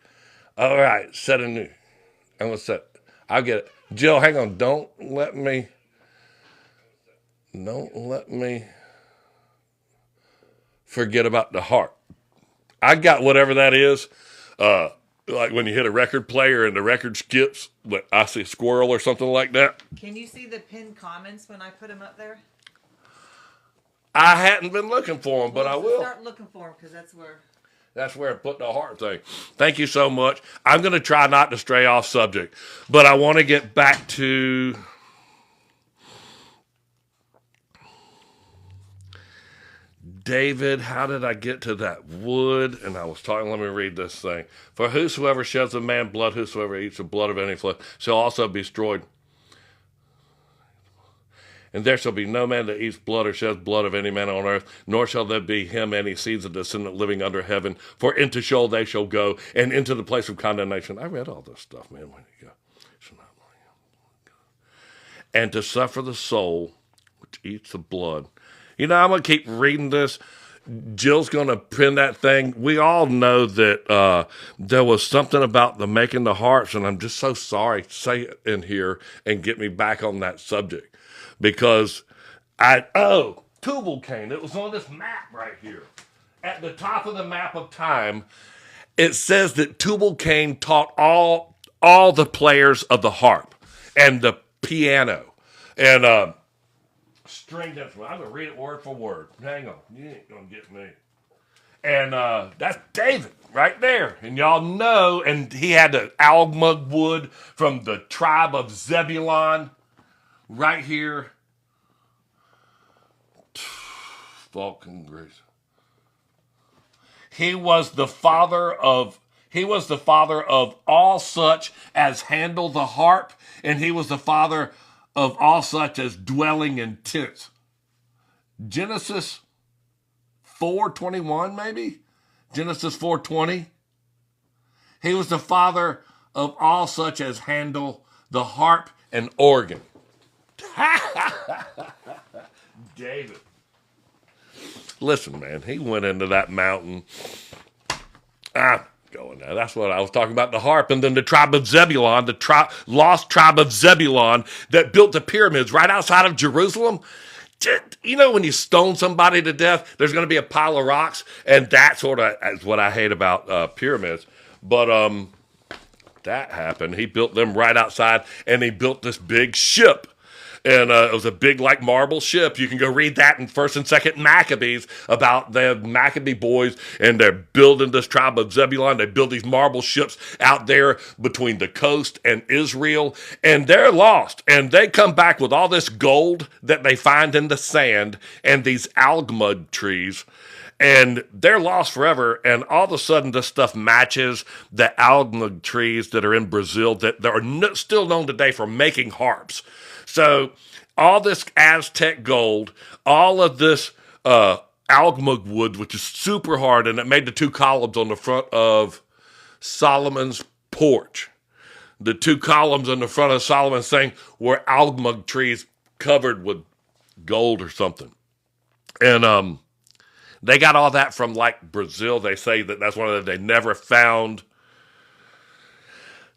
All right. Set a new. I'm going to set. I'll get it. Jill, hang on. Don't let me forget about the harp. I got whatever that is. Like when you hit a record player and the record skips, but I see a squirrel or something like that. Can you see the pinned comments when I put them up there? I hadn't been looking for them, but I will. Start looking for them because that's where I put the heart thing. Thank you so much. I'm going to try not to stray off subject, but I want to get back to David. How did I get to that wood? And I was talking, let me read this thing. For whosoever sheds a man blood, whosoever eats the blood of any flesh, shall also be destroyed. And there shall be no man that eats blood or sheds blood of any man on earth, nor shall there be him any seeds of descendant living under heaven. For into Sheol they shall go, and into the place of condemnation. I read all this stuff, man. Where you go? And to suffer the soul which eats the blood. You know, I'm going to keep reading this. Jill's going to pin that thing. We all know that there was something about the making the harps, and I'm just so sorry to say it in here and get me back on that subject. Because Tubal Cain, it was on this map right here. At the top of the map of time, it says that Tubal Cain taught all the players of the harp and the piano and stringed instrument. I'm going to read it word for word. Hang on. You ain't going to get me. And that's David right there. And y'all know, and he had the almug wood from the tribe of Zebulun. Right here, Falcon Grace. He was the father of all such as handle the harp, and he was the father of all such as dwelling in tents. Genesis 4:21, maybe? Genesis 4:20. He was the father of all such as handle the harp and organ. David. Listen, man, he went into that mountain. I'm going there. That's what I was talking about, the harp. And then the tribe of Zebulun, lost tribe of Zebulun that built the pyramids right outside of Jerusalem. you know, when you stone somebody to death, there's going to be a pile of rocks, and that sort of is what I hate about pyramids. But that happened. He built them right outside, and he built this big ship. And it was a big, like, marble ship. You can go read that in 1st and 2nd Maccabees about the Maccabee boys, and they're building this tribe of Zebulun. They build these marble ships out there between the coast and Israel, and they're lost. And they come back with all this gold that they find in the sand and these algmud trees, and they're lost forever. And all of a sudden, this stuff matches the algmud trees that are in Brazil that are still known today for making harps. So all this Aztec gold, all of this algmud wood, which is super hard, and it made the 2 columns on the front of Solomon's porch. The 2 columns on the front of Solomon's thing were algmud trees covered with gold or something. And they got all that from, like, Brazil. They say that's one of they never found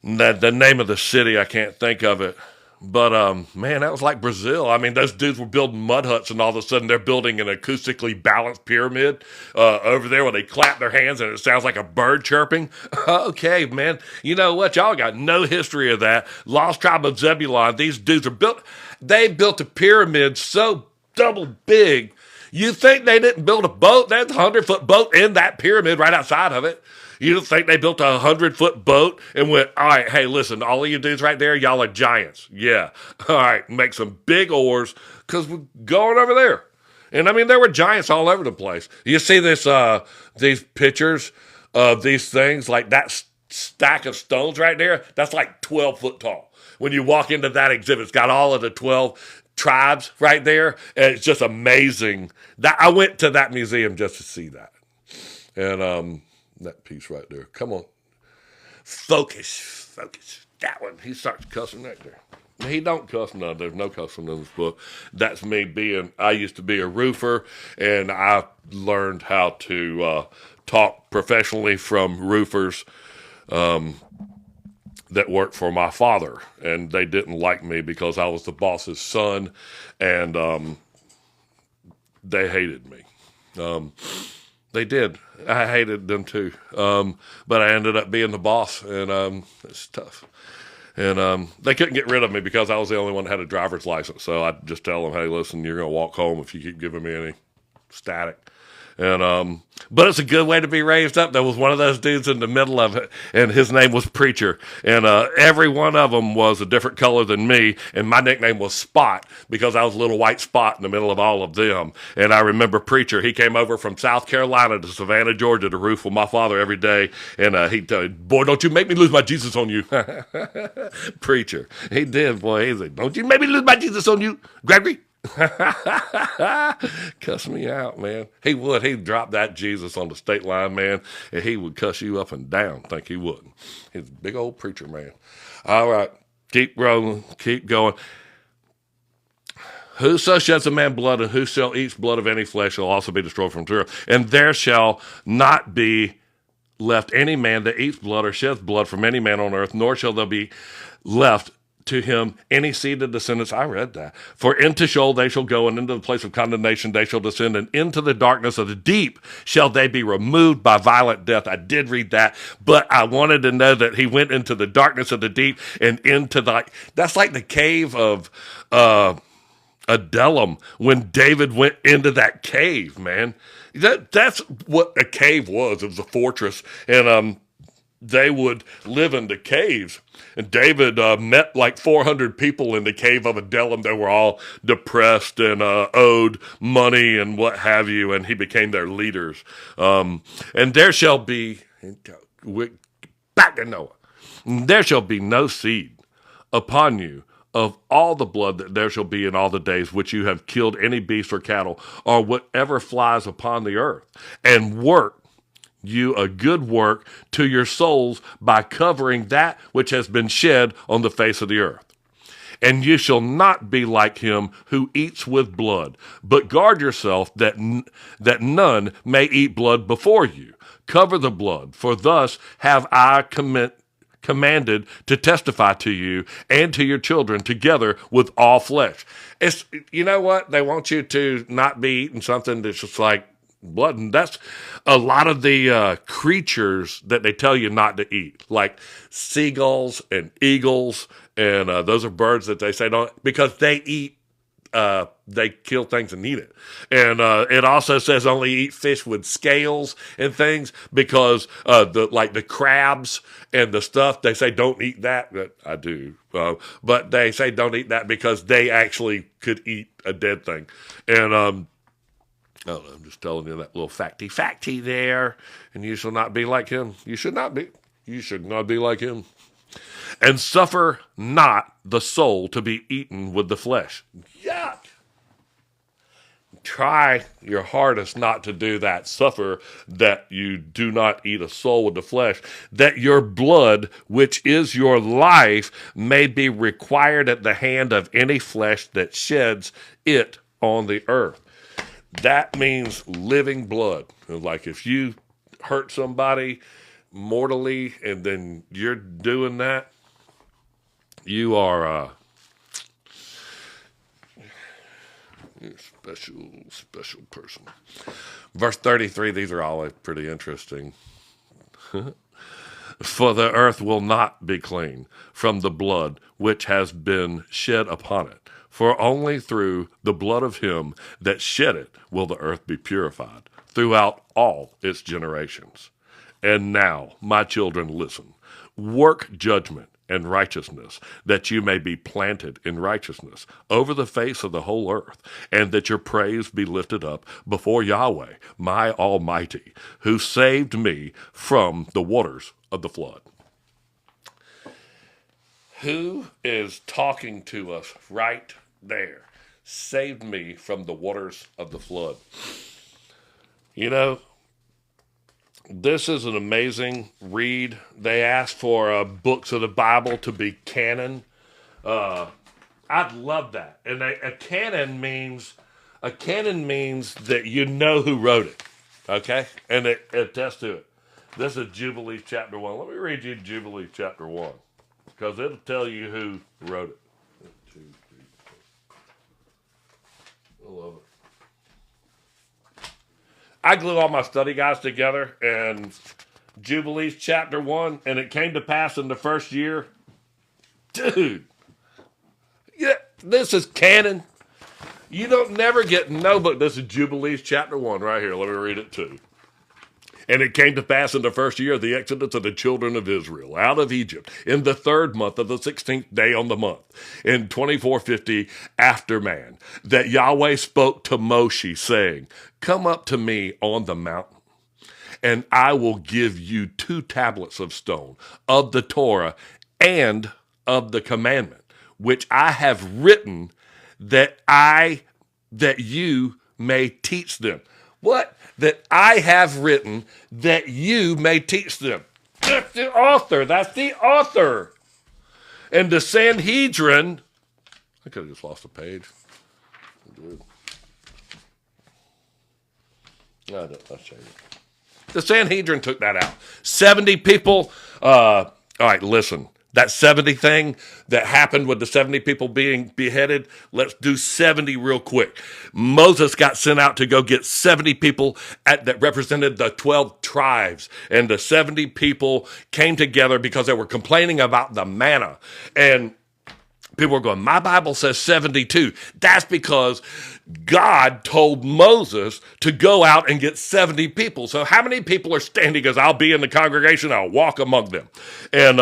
the name of the city. I can't think of it. But, man, that was like Brazil. I mean, those dudes were building mud huts, and all of a sudden they're building an acoustically balanced pyramid over there where they clap their hands and it sounds like a bird chirping. Okay, man. You know what? Y'all got no history of that. Lost tribe of Zebulun. These dudes they built a pyramid so double big. You think they didn't build a boat? There's a 100-foot boat in that pyramid right outside of it. You don't think they built a 100-foot boat and went, all right, hey, listen, all of you dudes right there, y'all are giants. Yeah. All right, make some big oars because we're going over there. And, I mean, there were giants all over the place. You see these pictures of these things, like that stack of stones right there, that's like 12 foot tall. When you walk into that exhibit, it's got all of the 12 tribes right there, and it's just amazing. I went to that museum just to see that. And, that piece right there. Come on. Focus. That one. He starts cussing right there. He don't cuss none. There's no cussing in this book. That's me I used to be a roofer, and I learned how to talk professionally from roofers that worked for my father. And they didn't like me because I was the boss's son, and they hated me. They did. I hated them too. But I ended up being the boss, and it's tough. And they couldn't get rid of me because I was the only one that had a driver's license. So I'd just tell them, hey, listen, you're going to walk home if you keep giving me any static. And but it's a good way to be raised up. There was one of those dudes in the middle of it, and his name was Preacher. And every one of them was a different color than me, and my nickname was Spot because I was a little white spot in the middle of all of them. And I remember Preacher. He came over from South Carolina to Savannah, Georgia to roof with my father every day, and he'd tell me, boy, don't you make me lose my Jesus on you. Preacher. He did, boy. He said, don't you make me lose my Jesus on you, Gregory. Cuss me out, man. He would. He'd drop that Jesus on the state line, man, and he would cuss you up and down. Think he wouldn't. He's a big old preacher, man. All right. Keep rolling. Keep going. Whoso sheds a man blood, and whoso eats blood of any flesh shall also be destroyed from the earth. And there shall not be left any man that eats blood or sheds blood from any man on earth, nor shall there be left to him any seed of descendants. I read that. For into Sheol they shall go, and into the place of condemnation they shall descend, and into the darkness of the deep shall they be removed by violent death. I did read that, but I wanted to know that he went into the darkness of the deep and into that's like the cave of Adullam when David went into that cave, man. That's what a cave was. It was a fortress, and they would live in the caves. And David met like 400 people in the cave of Adullam. They were all depressed and owed money and what have you, and he became their leaders. And there shall be, back to Noah, there shall be no seed upon you of all the blood that there shall be in all the days which you have killed any beast or cattle, or whatever flies upon the earth, and work you a good work to your souls by covering that which has been shed on the face of the earth. And you shall not be like him who eats with blood, but guard yourself that none may eat blood before you. Cover the blood, for thus have I commanded to testify to you and to your children together with all flesh. It's, you know what? They want you to not be eating something that's just like blood. And that's a lot of the creatures that they tell you not to eat, like seagulls and eagles. And those are birds that they say don't, because they eat, they kill things and eat it. And it also says only eat fish with scales and things, because the crabs and the stuff, they say don't eat that. But I do. But they say don't eat that because they actually could eat a dead thing. And I don't know, I'm just telling you that little facty there. And you shall not be like him. You should not be. You should not be like him. And suffer not the soul to be eaten with the flesh. Yuck. Try your hardest not to do that. Suffer that you do not eat a soul with the flesh, that your blood, which is your life, may be required at the hand of any flesh that sheds it on the earth. That means living blood. Like if you hurt somebody mortally and then you're doing that, you are you're a special person. Verse 33, these are all pretty interesting. For the earth will not be clean from the blood which has been shed upon it. For only through the blood of him that shed it will the earth be purified throughout all its generations. And now, my children, listen. Work judgment and righteousness, that you may be planted in righteousness over the face of the whole earth, and that your praise be lifted up before Yahweh, my Almighty, who saved me from the waters of the flood. Who is talking to us right there? Saved me from the waters of the flood. You know, this is an amazing read. They asked for books of the Bible to be canon. I'd love that. And a canon means that you know who wrote it, okay? And it attests to it. This is Jubilees chapter 1. Let me read you Jubilees chapter 1, because it'll tell you who wrote it. 1, 2, 3, 4. I love it. I glue all my study guides together, and Jubilees chapter 1, and it came to pass in the first year. Dude, yeah, this is canon. You don't never get no book. This is Jubilees chapter 1 right here. Let me read it too. And it came to pass in the first year of the exodus of the children of Israel out of Egypt, in the 3rd month of the 16th day on the month, in 2450 after man, that Yahweh spoke to Moshe, saying, come up to me on the mountain, and I will give you 2 tablets of stone of the Torah and of the commandment, which I have written that you may teach them. What? That I have written that you may teach them. That's the author. That's the author. And the Sanhedrin, I could have just lost a page. No, let's change it. The Sanhedrin took that out. 70 people. All right, listen. That 70 thing that happened with the 70 people being beheaded, let's do 70 real quick. Moses got sent out to go get 70 people that represented the 12 tribes. And the 70 people came together because they were complaining about the manna. And people were going, my Bible says 72. That's because God told Moses to go out and get 70 people. So how many people are standing? He goes, I'll be in the congregation. I'll walk among them. And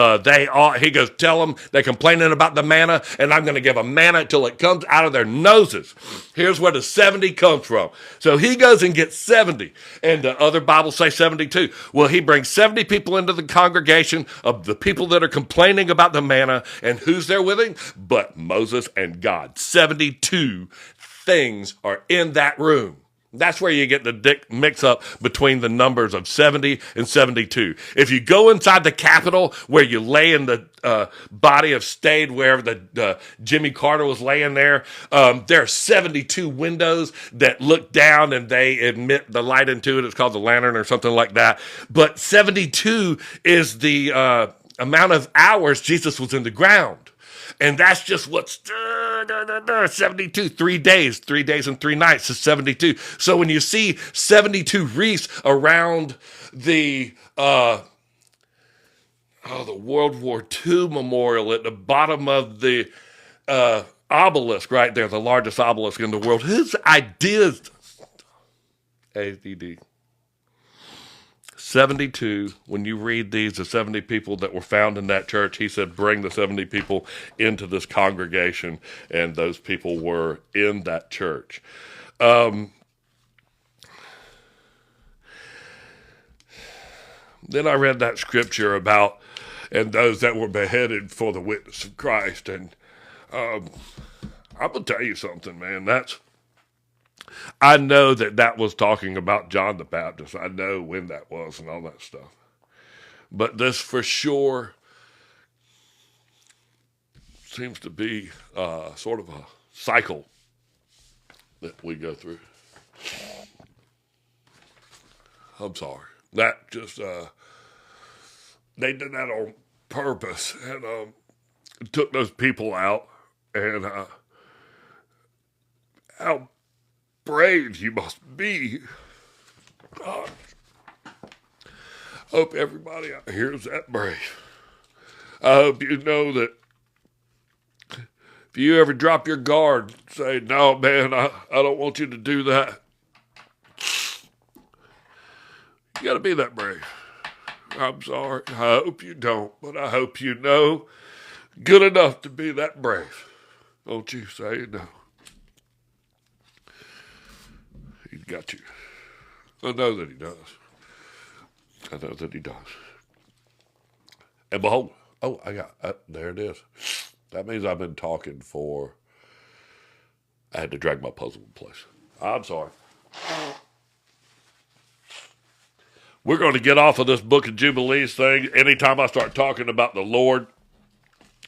he goes, tell them they're complaining about the manna, and I'm going to give them manna till it comes out of their noses. Here's where the 70 comes from. So he goes and gets 70. And the other Bibles say 72. Well, he brings 70 people into the congregation of the people that are complaining about the manna. And who's there with him? But Moses and God. 72 things are in that room. That's where you get the mix up between the numbers of 70 and 72. If you go inside the Capitol where you lay in the body of state, wherever the Jimmy Carter was laying there are 72 windows that look down and they emit the light into it. It's called the lantern or something like that. But 72 is the amount of hours Jesus was in the ground. And that's just what's 72, 3 days, 3 days and 3 nights is 72. So when you see 72 wreaths around the World War II memorial at the bottom of the obelisk right there, the largest obelisk in the world, his ideas, ADD. 72, when you read these, the 70 people that were found in that church, he said, bring the 70 people into this congregation, and those people were in that church. Then I read that scripture about, and those that were beheaded for the witness of Christ, and I'm going to tell you something, man, I know that was talking about John the Baptist. I know when that was and all that stuff. But this for sure seems to be sort of a cycle that we go through. I'm sorry. That just, they did that on purpose and took those people out. And how brave you must be. God. Hope everybody out here is that brave. I hope you know that if you ever drop your guard, say, no, man, I don't want you to do that. You got to be that brave. I'm sorry. I hope you don't, but I hope you know good enough to be that brave. Don't you say no. He's got you. I know that he does. I know that he does. And behold, there it is. That means I've been talking I had to drag my puzzle in place. I'm sorry. We're going to get off of this Book of Jubilees thing. Anytime I start talking about the Lord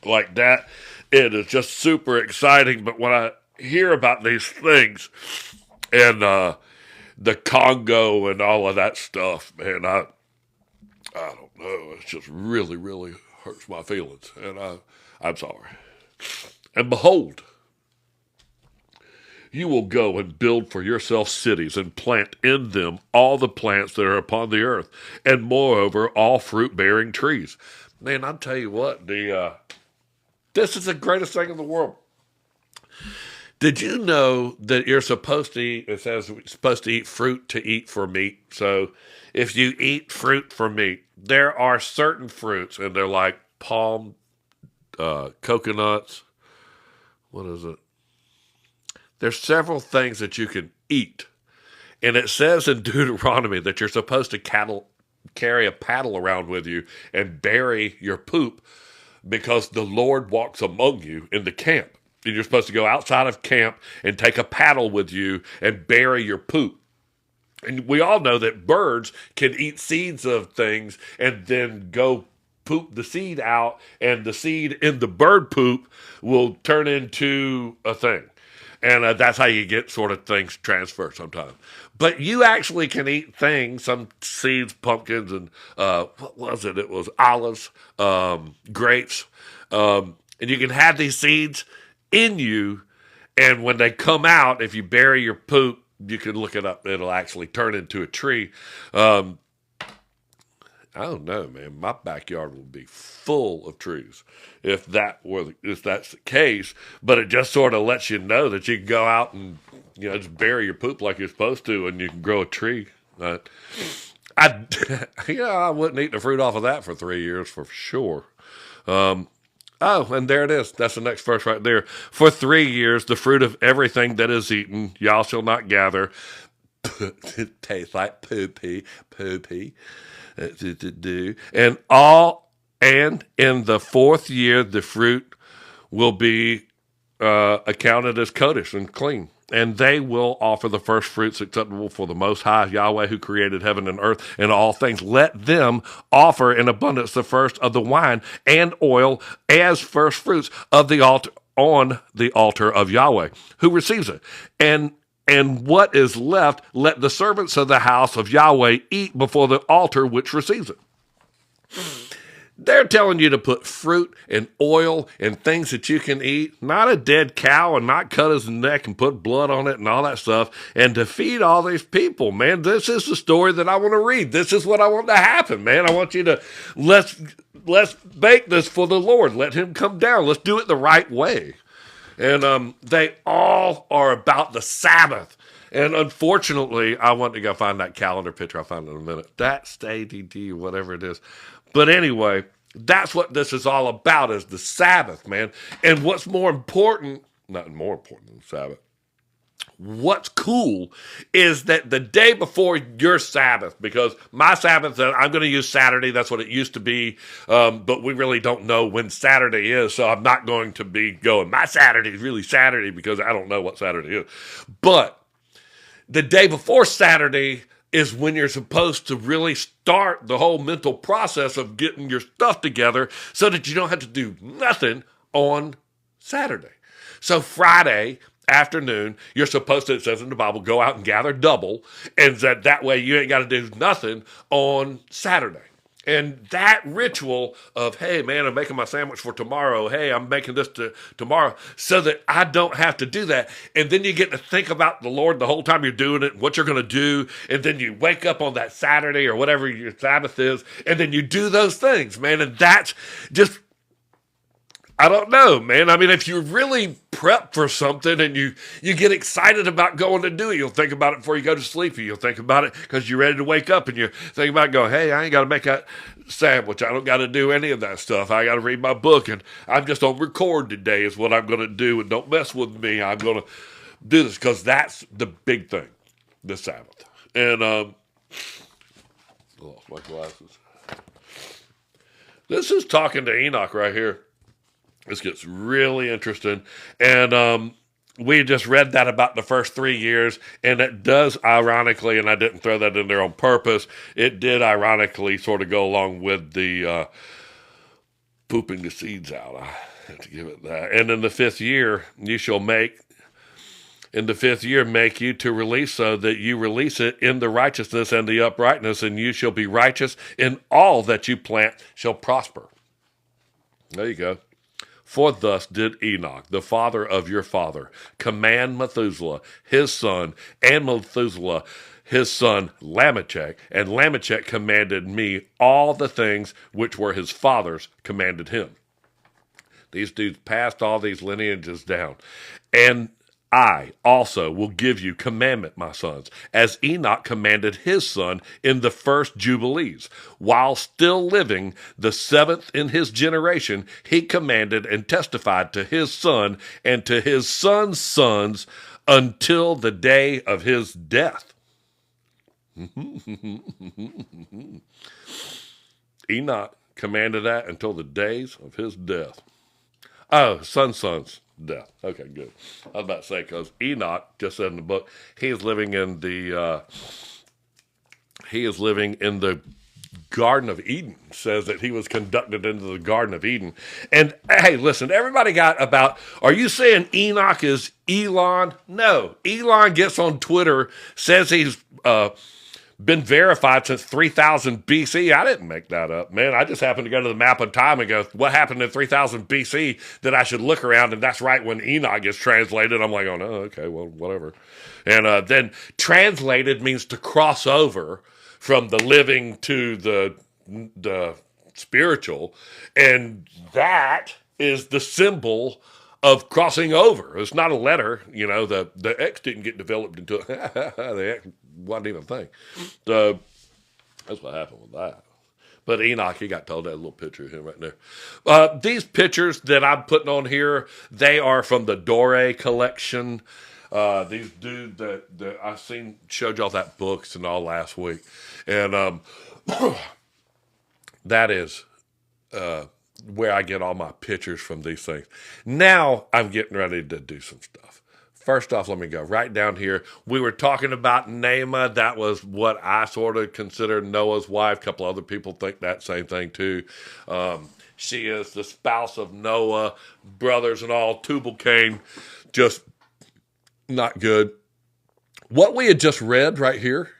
like that, it is just super exciting. But when I hear about these things, and the Congo and all of that stuff, man, I don't know. It just really, really hurts my feelings, and I'm sorry. And behold, you will go and build for yourself cities and plant in them all the plants that are upon the earth, and moreover, all fruit-bearing trees. Man, I'll tell you what, this is the greatest thing in the world. Did you know that you're supposed to eat, it says you're supposed to eat fruit to eat for meat? So if you eat fruit for meat, there are certain fruits, and they're like palm, coconuts, what is it? There's several things that you can eat. And it says in Deuteronomy that you're supposed to carry a paddle around with you and bury your poop because the Lord walks among you in the camp. And you're supposed to go outside of camp and take a paddle with you and bury your poop. And we all know that birds can eat seeds of things and then go poop the seed out, and the seed in the bird poop will turn into a thing. And that's how you get sort of things transferred sometimes. But you actually can eat things, some seeds, pumpkins, and what was it? It was olives, grapes. And you can have these seeds in you, and when they come out, if you bury your poop, you can look it up. It'll actually turn into a tree. I don't know, man. My backyard would be full of trees if that's the case. But it just sort of lets you know that you can go out and just bury your poop like you're supposed to, and you can grow a tree. I wouldn't eat the fruit off of that for 3 years for sure. And there it is. That's the next verse right there. For 3 years, the fruit of everything that is eaten, y'all shall not gather. It tastes like poopy. And in the 4th year, the fruit will be accounted as kodesh and clean. And they will offer the first fruits acceptable for the Most High, Yahweh, who created heaven and earth and all things. Let them offer in abundance the first of the wine and oil as first fruits of the altar on the altar of Yahweh, who receives it. And what is left, let the servants of the house of Yahweh eat before the altar which receives it. They're telling you to put fruit and oil and things that you can eat, not a dead cow, and not cut his neck and put blood on it and all that stuff, and to feed all these people, man. This is the story that I want to read. This is what I want to happen, man. I want you to, let's make this for the Lord. Let him come down. Let's do it the right way. And they all are about the Sabbath. And unfortunately, I want to go find that calendar picture. I'll find it in a minute. That's ADD, whatever it is. But anyway, that's what this is all about, is the Sabbath, man. And what's more important, not more important than Sabbath, what's cool is that the day before your Sabbath, because my Sabbath, I'm going to use Saturday. That's what it used to be. But we really don't know when Saturday is. So I'm not going to be going, my Saturday is really Saturday, because I don't know what Saturday is. But the day before Saturday is when you're supposed to really start the whole mental process of getting your stuff together so that you don't have to do nothing on Saturday. So Friday afternoon, you're supposed to, it says in the Bible, go out and gather double, and that way you ain't got to do nothing on Saturday. And that ritual of, hey, man, I'm making my sandwich for tomorrow. Hey, I'm making this tomorrow, so that I don't have to do that. And then you get to think about the Lord the whole time you're doing it, what you're going to do. And then you wake up on that Saturday or whatever your Sabbath is, and then you do those things, man. And that's just, I don't know, man. I mean, if you really prep for something and you get excited about going to do it, you'll think about it before you go to sleep. You'll think about it because you're ready to wake up, and you're thinking about going, hey, I ain't got to make that sandwich. I don't got to do any of that stuff. I got to read my book, and I'm just on record today is what I'm going to do, and don't mess with me. I'm going to do this because that's the big thing, the Sabbath. And, lost my glasses. This is talking to Enoch right here. This gets really interesting. And we just read that about the first 3 years, and it does ironically, and I didn't throw that in there on purpose, it did ironically sort of go along with the pooping the seeds out. I have to give it that. And in the fifth year, make you to release, so that you release it in the righteousness and the uprightness, and you shall be righteous, in all that you plant shall prosper. There you go. For thus did Enoch, the father of your father, command Methuselah, his son, and Methuselah, his son Lamechek, and Lamechek commanded me all the things which were his father's commanded him. These dudes passed all these lineages down. And I also will give you commandment, my sons, as Enoch commanded his son in the first Jubilees. While still living, the seventh in his generation, he commanded and testified to his son and to his son's sons until the day of his death. Enoch commanded that until the days of his death. Oh, son's death. Okay, good. I was about to say, because Enoch just said in the book, he is living in the Garden of Eden. Says that he was conducted into the Garden of Eden. And hey, listen, everybody got about, are you saying Enoch is Elon? No. Elon gets on Twitter, says he's been verified since 3000 BC. I didn't make that up, man. I just happened to go to the map of time and go, what happened in 3000 BC that I should look around? And that's right when Enoch gets translated. I'm like, oh, no, okay, well, whatever. And then translated means to cross over from the living to the spiritual. And that is the symbol of crossing over. It's not a letter, the X didn't get developed until the X wasn't even a thing. So that's what happened with that. But Enoch, he got told that little picture of him right there. These pictures that I'm putting on here, they are from the Dore collection. These dudes that I showed y'all that books and all last week. And that is where I get all my pictures from these things. Now I'm getting ready to do some stuff. First off, let me go right down here. We were talking about Naamah. That was what I sort of consider Noah's wife. A couple other people think that same thing too. She is the spouse of Noah, brothers and all. Tubal-Cain, just not good. What we had just read right here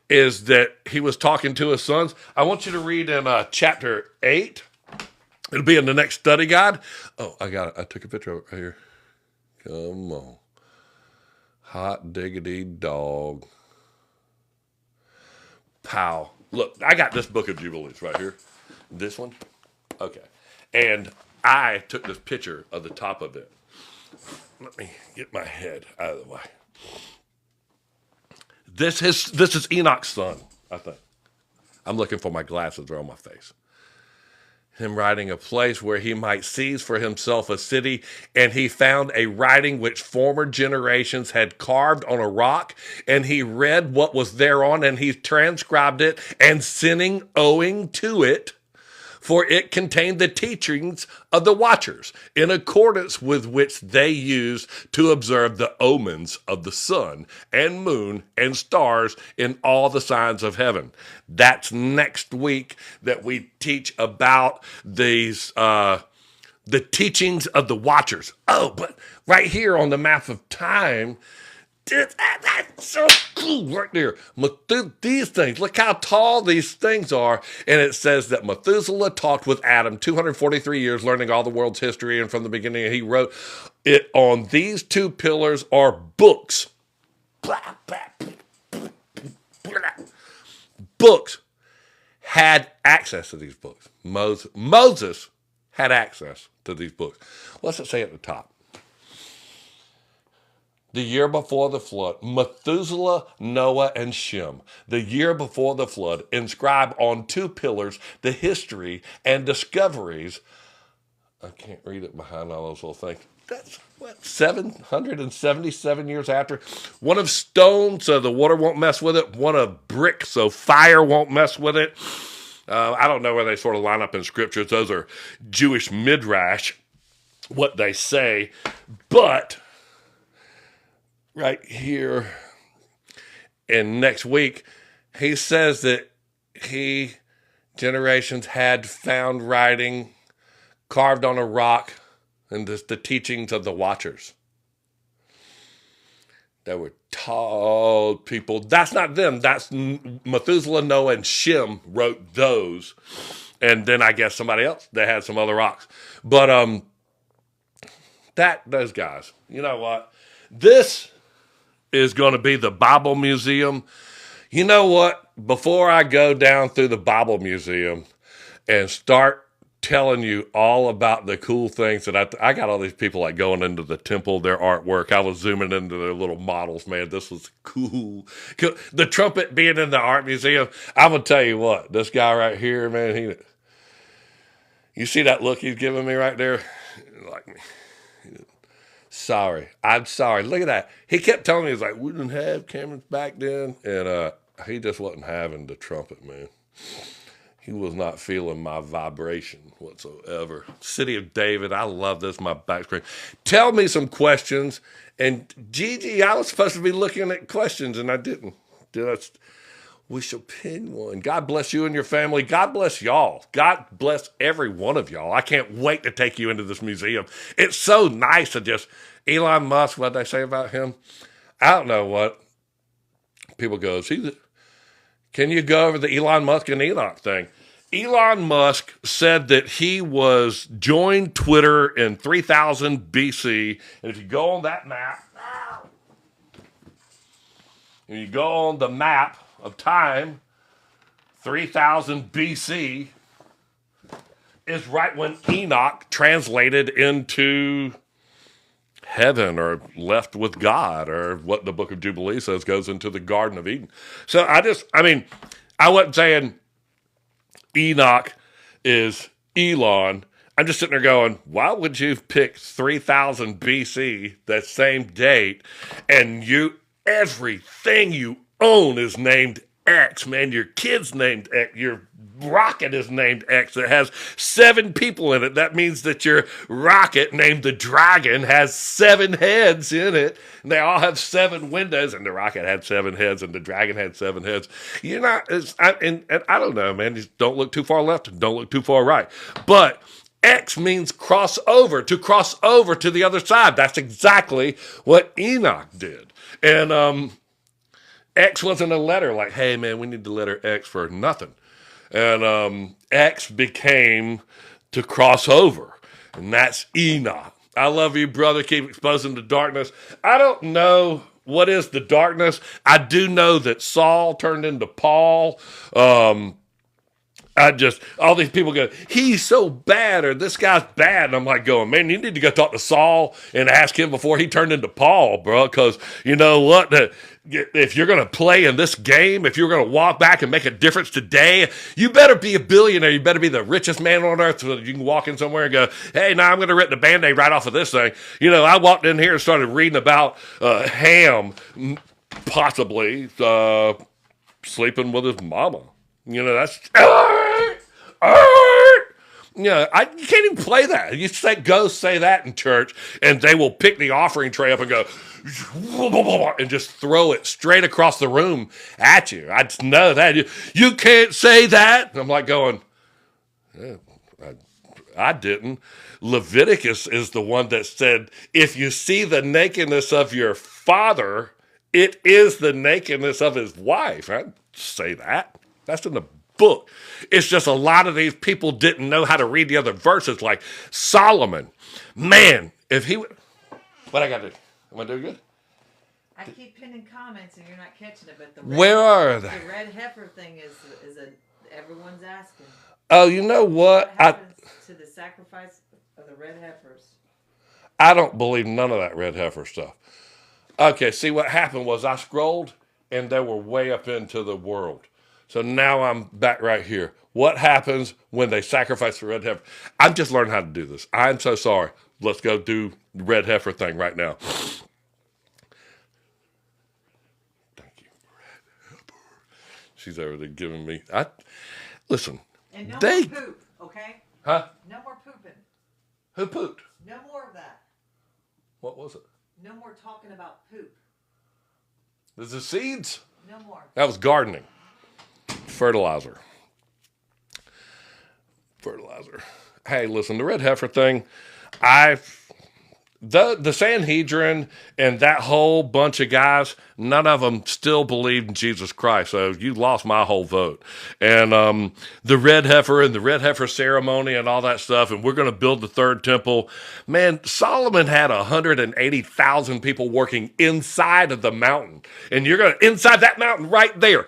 is that he was talking to his sons. I want you to read in chapter 8. It'll be in the next study guide. Oh, I got it. I took a picture of it right here. Come on. Hot diggity dog. Pow. Look, I got this book of Jubilees right here. This one. Okay. And I took this picture of the top of it. Let me get my head out of the way. This is Enoch's son, I think. I'm looking for my glasses. They're on my face. Him writing a place where he might seize for himself a city, and he found a writing which former generations had carved on a rock, and he read what was thereon, and he transcribed it, and sinning owing to it, for it contained the teachings of the watchers, in accordance with which they used to observe the omens of the sun and moon and stars in all the signs of heaven. That's next week that we teach about these, the teachings of the watchers. Oh, but right here on the map of time, that's so cool right there. These things, look how tall these things are. And it says that Methuselah talked with Adam 243 years, learning all the world's history. And from the beginning, he wrote it on these two pillars are books. Books had access to these books. Moses had access to these books. What's it say at the top? The year before the flood, Methuselah, Noah, and Shem, the year before the flood, inscribe on two pillars the history and discoveries. I can't read it behind all those little things. That's what, 777 years after. One of stone, so the water won't mess with it. One of brick, so fire won't mess with it. I don't know where they sort of line up in scriptures. Those are Jewish midrash, what they say. But right here and next week, he says that generations had found writing carved on a rock, and this, the teachings of the watchers. They were tall people. That's not them. That's Methuselah, Noah, and Shem wrote those. And then I guess somebody else, they had some other rocks. But those guys, you know what? This is going to be the Bible Museum. You know what? Before I go down through the Bible Museum and start telling you all about the cool things that I got all these people like going into the temple, their artwork. I was zooming into their little models, man. This was cool. The trumpet being in the art museum. I'm going to tell you what, this guy right here, man, you see that look he's giving me right there? Like me. Sorry. I'm sorry. Look at that. He kept telling me, he's like, we didn't have cameras back then. And he just wasn't having the trumpet, man. He was not feeling my vibration whatsoever. City of David. I love this, my back screen. Tell me some questions. And Gigi, I was supposed to be looking at questions, and I didn't. We shall pin one. God bless you and your family. God bless y'all. God bless every one of y'all. I can't wait to take you into this museum. It's so nice to just, Elon Musk, what they say about him? I don't know what. People go, can you go over the Elon Musk and Enoch thing? Elon Musk said that he joined Twitter in 3000 BC. And if you go on that map, and you go on the map of time, 3000 BC is right when Enoch translated into heaven or left with God, or what the book of Jubilee says goes into the Garden of Eden. So I wasn't saying Enoch is Elon. I'm just sitting there going, why would you pick 3000 BC, that same date, and everything you own is named X, man. Your kid's named X. Your rocket is named X. It has 7 people in it. That means that your rocket, named the Dragon, has 7 heads in it. And they all have 7 windows. And the rocket had 7 heads, and the Dragon had 7 heads. And I don't know, man. Just don't look too far left and don't look too far right. But X means cross over to the other side. That's exactly what Enoch did. And X wasn't a letter like, hey, man, we need the letter X for nothing. And X became to cross over, and that's Enoch. I love you, brother. Keep exposing the darkness. I don't know what is the darkness. I do know that Saul turned into Paul. All these people go, he's so bad, or this guy's bad. And I'm like going, man, you need to go talk to Saul and ask him before he turned into Paul, bro. Because you know what? If you're going to play in this game, if you're going to walk back and make a difference today, you better be a billionaire. You better be the richest man on earth so that you can walk in somewhere and go, hey, now I'm going to rip the Band-Aid right off of this thing. You know, I walked in here and started reading about Ham possibly sleeping with his mama. You know, that's... You can't even play that. You go say that in church, and they will pick the offering tray up and go, and just throw it straight across the room at you. I just know that. You can't say that. And I'm like going, yeah, I didn't. Leviticus is the one that said, if you see the nakedness of your father, it is the nakedness of his wife. I didn't say that. That's in the book. It's just a lot of these people didn't know how to read the other verses, like Solomon. Man, if he would... What I got to do? Am I doing good? I keep pinning comments and you're not catching it, but where are they? The red heifer thing is everyone's asking. Oh, you know what? What happens to the sacrifice of the red heifers? I don't believe none of that red heifer stuff. Okay, see, what happened was I scrolled and they were way up into the world. So now I'm back right here. What happens when they sacrifice the red heifer? I'm just learning how to do this. I'm so sorry. Let's go do the red heifer thing right now. Thank you, red heifer. She's over there giving me... Listen. And no more poop, okay? Huh? No more pooping. Who pooped? No more of that. What was it? No more talking about poop. Is it seeds? No more. That was gardening. Fertilizer. Hey, listen, the red heifer thing, the Sanhedrin and that whole bunch of guys, none of them still believed in Jesus Christ. So you lost my whole vote. And the red heifer and the red heifer ceremony and all that stuff, and we're going to build the third temple. Man, Solomon had 180,000 people working inside of the mountain. And you're going to, inside that mountain right there,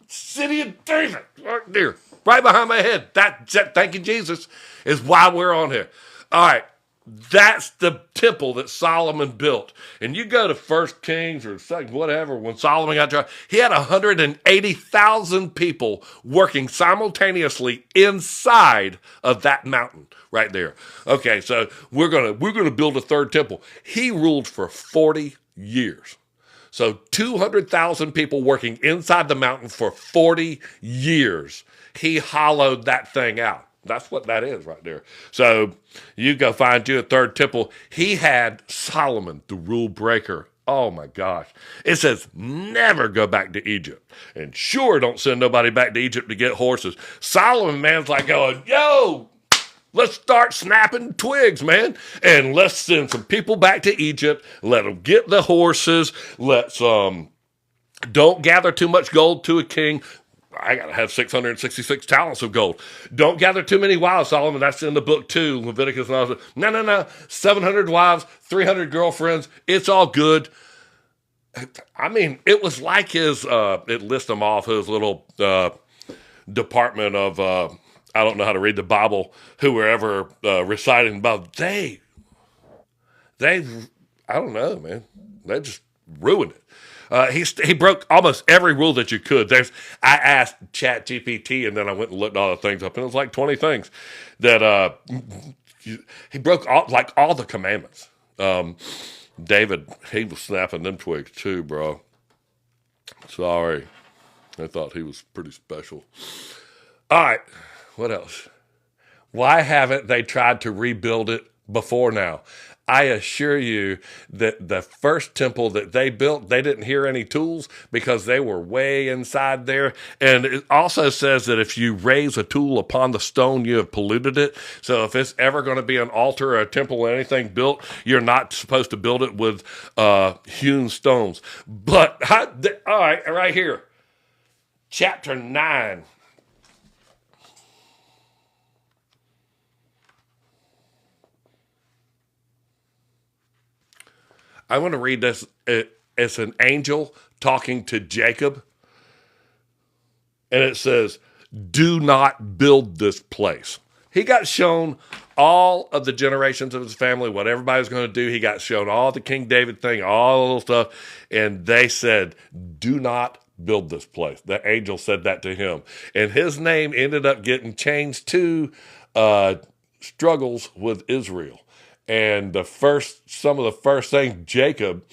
city of David, right there, right behind my head. Thank you, Jesus, is why we're on here. All right. That's the temple that Solomon built. And you go to 1 Kings or whatever, when Solomon got tried, he had 180,000 people working simultaneously inside of that mountain right there. Okay, so we're gonna build a third temple. He ruled for 40 years. So 200,000 people working inside the mountain for 40 years. He hollowed that thing out. That's what that is right there. So you go find you a third temple. He had Solomon, the rule breaker. Oh my gosh. It says never go back to Egypt. And sure, don't send nobody back to Egypt to get horses. Solomon, man's like going, yo, let's start snapping twigs, man. And let's send some people back to Egypt. Let them get the horses. Let's don't gather too much gold to a king. I got to have 666 talents of gold. Don't gather too many wives, Solomon. That's in the book too, Leviticus and all that. No. 700 wives, 300 girlfriends. It's all good. I mean, it was like it lists them off, his little department of, I don't know how to read the Bible, who were ever reciting about. They, I don't know, man. They just ruined it. He broke almost every rule that you could. I asked ChatGPT, and then I went and looked all the things up, and it was like 20 things that he broke all the commandments. David, he was snapping them twigs too, bro. Sorry. I thought he was pretty special. All right, what else? Why haven't they tried to rebuild it before now? I assure you that the first temple that they built, they didn't hear any tools because they were way inside there. And it also says that if you raise a tool upon the stone, you have polluted it. So if it's ever going to be an altar or a temple or anything built, you're not supposed to build it with hewn stones. But, all right, right here, chapter 9. I want to read this. It's an angel talking to Jacob. And it says, do not build this place. He got shown all of the generations of his family, what everybody's going to do. He got shown all the King David thing, all the little stuff. And they said, do not build this place. The angel said that to him. And his name ended up getting changed to struggles with Israel. And some of the first things, Jacob,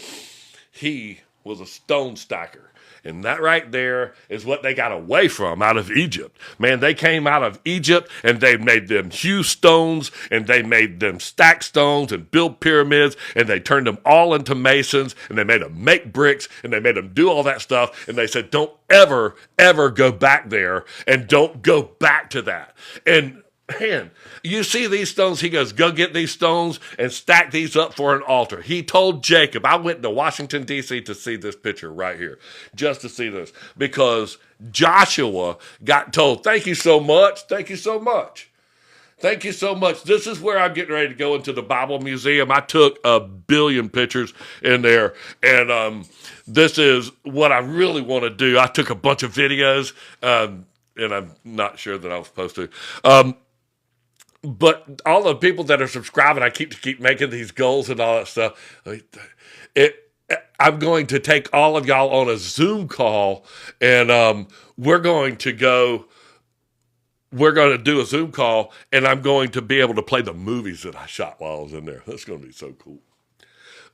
he was a stone stacker. And that right there is what they got away from out of Egypt. Man, they came out of Egypt and they made them hew stones and they made them stack stones and build pyramids and they turned them all into masons and they made them make bricks and they made them do all that stuff. And they said, don't ever, ever go back there and don't go back to that. And man, you see these stones, he goes, go get these stones and stack these up for an altar. He told Jacob, I went to Washington, D.C. to see this picture right here, just to see this, because Joshua got told, thank you so much, thank you so much. Thank you so much. This is where I'm getting ready to go into the Bible Museum. I took 1 billion pictures in there, and this is what I really want to do. I took a bunch of videos, and I'm not sure that I was supposed to. But all the people that are subscribing, I keep making these goals and all that stuff. I'm going to take all of y'all on a Zoom call, and we're going to do a Zoom call, and I'm going to be able to play the movies that I shot while I was in there. That's going to be so cool.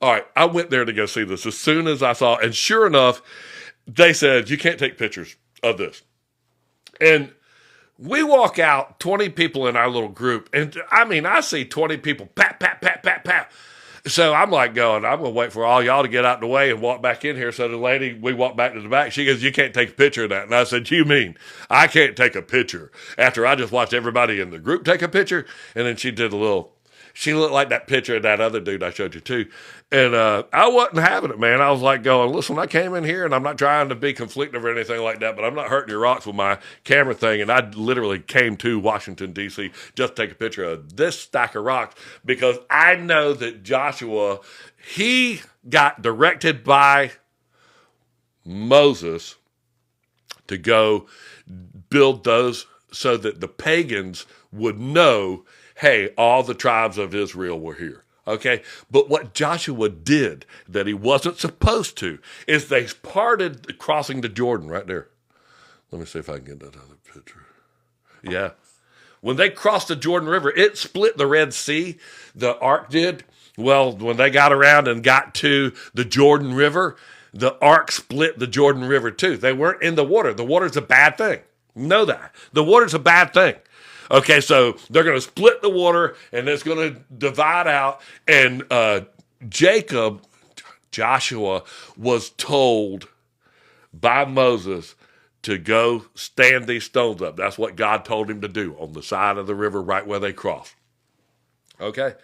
All right, I went there to go see this as soon as I saw, and sure enough, they said, you can't take pictures of this. And we walk out, 20 people in our little group, and I see 20 people, pat, pat, pat, pat, pat. So I'm like I'm going to wait for all y'all to get out the way and walk back in here. So the lady, we walk back to the back, she goes, you can't take a picture of that. And I said, you mean I can't take a picture after I just watched everybody in the group take a picture? And then she did she looked like that picture of that other dude I showed you too. And I wasn't having it, man. I was like listen, I came in here and I'm not trying to be conflictive or anything like that, but I'm not hurting your rocks with my camera thing. And I literally came to Washington, D.C. just to take a picture of this stack of rocks because I know that Joshua, he got directed by Moses to go build those so that the pagans would know, hey, all the tribes of Israel were here. Okay? But what Joshua did that he wasn't supposed to is they parted crossing the Jordan right there. Let me see if I can get that other picture. Yeah. When they crossed the Jordan River, it split the Red Sea. The ark did. Well, when they got around and got to the Jordan River, the ark split the Jordan River too. They weren't in the water. The water's a bad thing. You know that. The water's a bad thing. Okay, so they're going to split the water, and it's going to divide out. And Joshua was told by Moses to go stand these stones up. That's what God told him to do on the side of the river right where they crossed. Okay,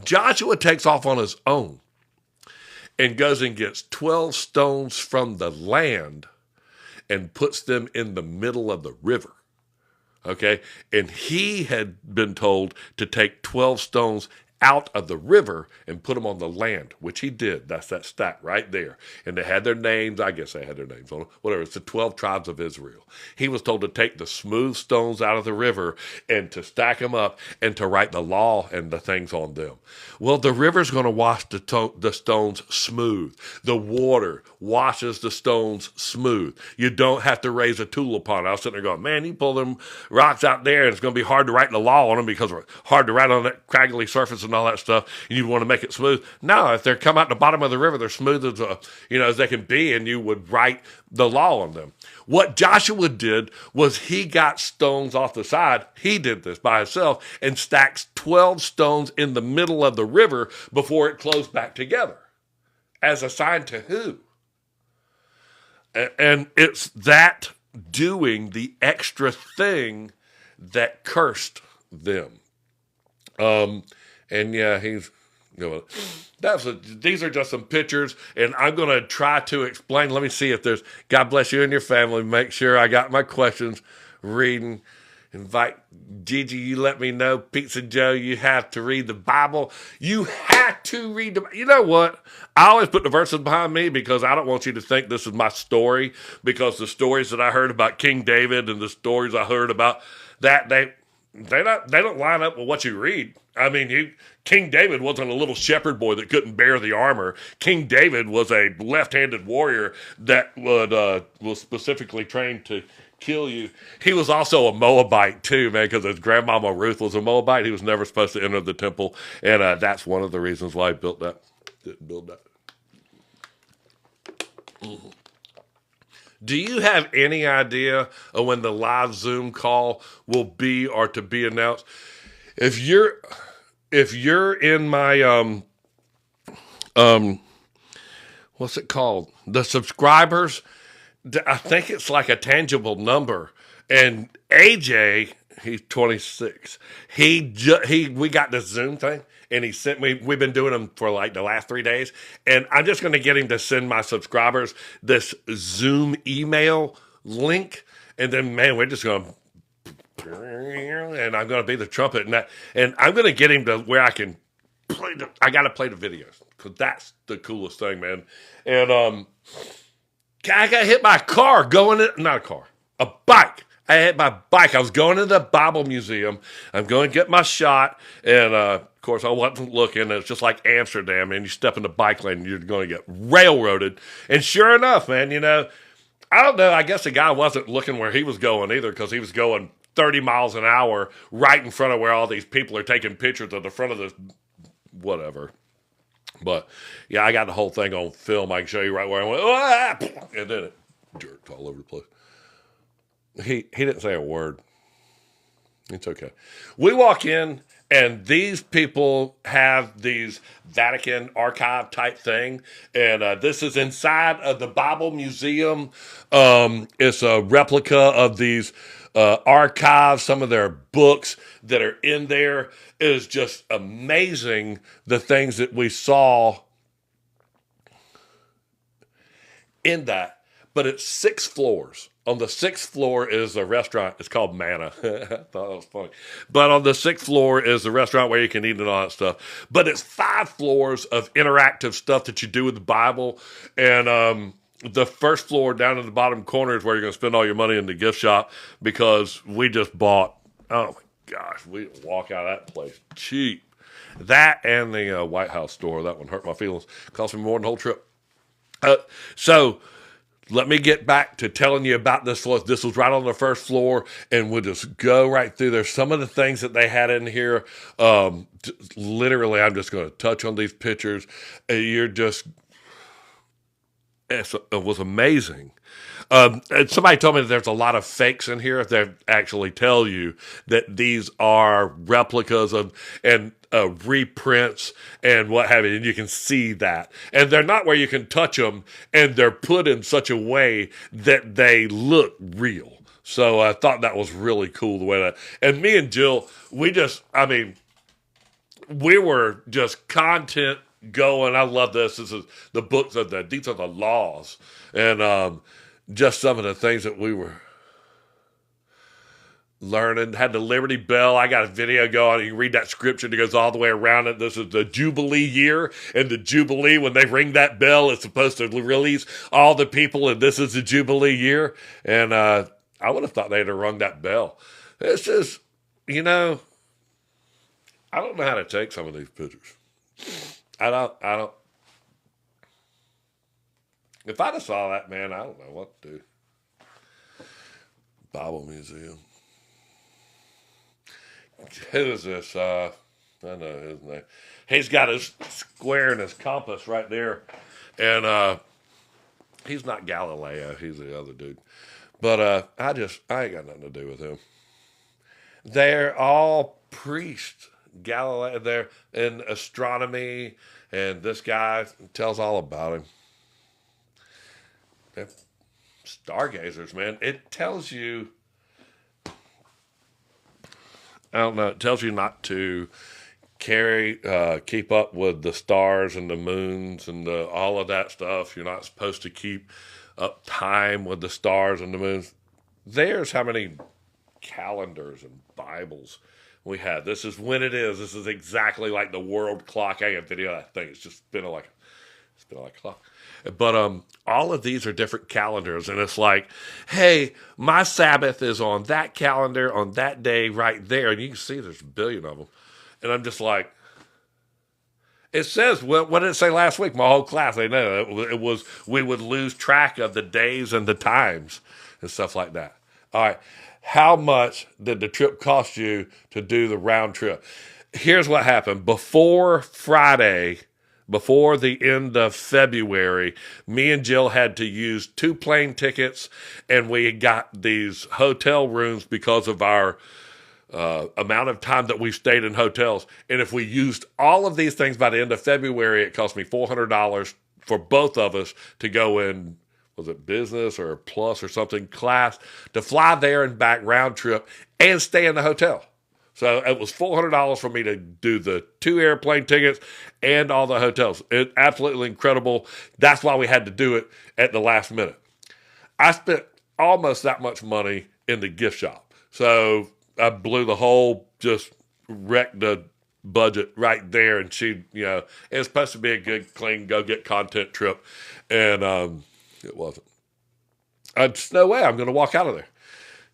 Joshua takes off on his own and goes and gets 12 stones from the land and puts them in the middle of the river. Okay, and he had been told to take 12 stones out of the river and put them on the land, which he did. That's that stack right there. And they had their names. I guess they had their names on it. Whatever. It's the 12 tribes of Israel. He was told to take the smooth stones out of the river and to stack them up and to write the law and the things on them. Well, the river's going to wash the stones smooth. The water washes the stones smooth. You don't have to raise a tool upon it. I was sitting there going, man, you pull them rocks out there and it's going to be hard to write the law on them because it's hard to write on that craggly surface and all that stuff, and you want to make it smooth. No, if they come out the bottom of the river, they're smooth as as they can be, and you would write the law on them. What Joshua did was he got stones off the side. He did this by himself and stacks 12 stones in the middle of the river before it closed back together. As a sign to who? And it's that doing the extra thing that cursed them. And yeah, he's these are just some pictures, and I'm going to try to explain. Let me see if there's, God bless you and your family. Make sure I got my questions reading. Invite Gigi, you let me know. Pizza Joe, you have to read the Bible. You have to read the, you know what? I always put the verses behind me because I don't want you to think this is my story, because the stories that I heard about King David and the stories I heard about that, they don't line up with what you read. I mean, King David wasn't a little shepherd boy that couldn't bear the armor. King David was a left-handed warrior that was specifically trained to kill you. He was also a Moabite too, man, because his grandmama Ruth was a Moabite. He was never supposed to enter the temple, and that's one of the reasons why he built that. Didn't build that. Mm-hmm. Do you have any idea of when the live Zoom call will be or to be announced? If you're in my what's it called? The subscribers, I think it's like a tangible number. And AJ, he's 26. We got this Zoom thing, and he sent me. We've been doing them for like the last 3 days, and I'm just going to get him to send my subscribers this Zoom email link, and then man, we're just going to. And I'm going to be the trumpet, and I'm going to get him to where I can play. I got to play the videos because that's the coolest thing, man. And I got hit by a car a bike. I hit my bike. I was going to the Bible Museum. I'm going to get my shot, and of course I wasn't looking. It's just like Amsterdam, and you step in the bike lane, and you're going to get railroaded. And sure enough, man, I don't know. I guess the guy wasn't looking where he was going either, because he was going 30 miles an hour right in front of where all these people are taking pictures of the front of this whatever. But yeah, I got the whole thing on film. I can show you right where I went, and then it jerked all over the place. He didn't say a word. It's okay. We walk in, and these people have these Vatican archive type thing, and this is inside of the Bible Museum. It's a replica of these archives, some of their books that are in there. It is just amazing the things that we saw in that. But it's 6 floors. On the 6th floor is a restaurant. It's called Manna. I thought that was funny. But on the 6th floor is a restaurant where you can eat and all that stuff. But it's 5 floors of interactive stuff that you do with the Bible. And the first floor down in the bottom corner is where you're going to spend all your money in the gift shop, because we just bought, oh my gosh, we walk out of that place cheap. That and the White House store, that one hurt my feelings. Cost me more than the whole trip. So let me get back to telling you about this floor. This was right on the first floor, and we'll just go right through there. Some of the things that they had in here, literally, I'm just going to touch on these pictures. It was amazing. And somebody told me that there's a lot of fakes in here that actually tell you that these are replicas and reprints and what have you, and you can see that. And they're not where you can touch them, and they're put in such a way that they look real. So I thought that was really cool the way that. And me and Jill, we were just content going. I love this. This is the books these are the laws, and just some of the things that we were learning. Had the Liberty Bell. I got a video going. You can read that scripture that goes all the way around it. This is the Jubilee year, and the Jubilee, when they ring that bell, it's supposed to release all the people, and this is the Jubilee year. And I would have thought they'd have rung that bell. It's just, I don't know how to take some of these pictures. I don't. If I'd have saw that, man, I don't know what to do. Bible Museum. Who is this? I know his name. He's got his square and his compass right there. And he's not Galileo. He's the other dude. But I ain't got nothing to do with him. They're all priests. Galileo, they're in astronomy, and this guy tells all about him. They're stargazers, man. It tells you, I don't know, it tells you not to keep up with the stars and the moons and all of that stuff. You're not supposed to keep up time with the stars and the moons. There's how many calendars and Bibles we had. This is when it is. This is exactly like the world clock. I got a video of that thing. It's just spinning like a clock. But all of these are different calendars, and it's like, hey, my Sabbath is on that calendar on that day right there, and you can see there's a billion of them. And I'm just like, it says, what did it say last week? My whole class, they know it was we would lose track of the days and the times and stuff like that. All right, how much did the trip cost you to do the round trip? Here's what happened. Before Friday, before the end of February, me and Jill had to use 2 plane tickets, and we got these hotel rooms because of our amount of time that we stayed in hotels. And if we used all of these things by the end of February, it cost me $400 for both of us to go in, was it business or plus or something, class, to fly there and back round trip and stay in the hotel. So it was $400 for me to do the 2 airplane tickets and all the hotels. It absolutely incredible. That's why we had to do it at the last minute. I spent almost that much money in the gift shop. So I blew the whole, just wrecked the budget right there. And she, it was supposed to be a good, clean, go get content trip. And it wasn't. There's no way I'm going to walk out of there.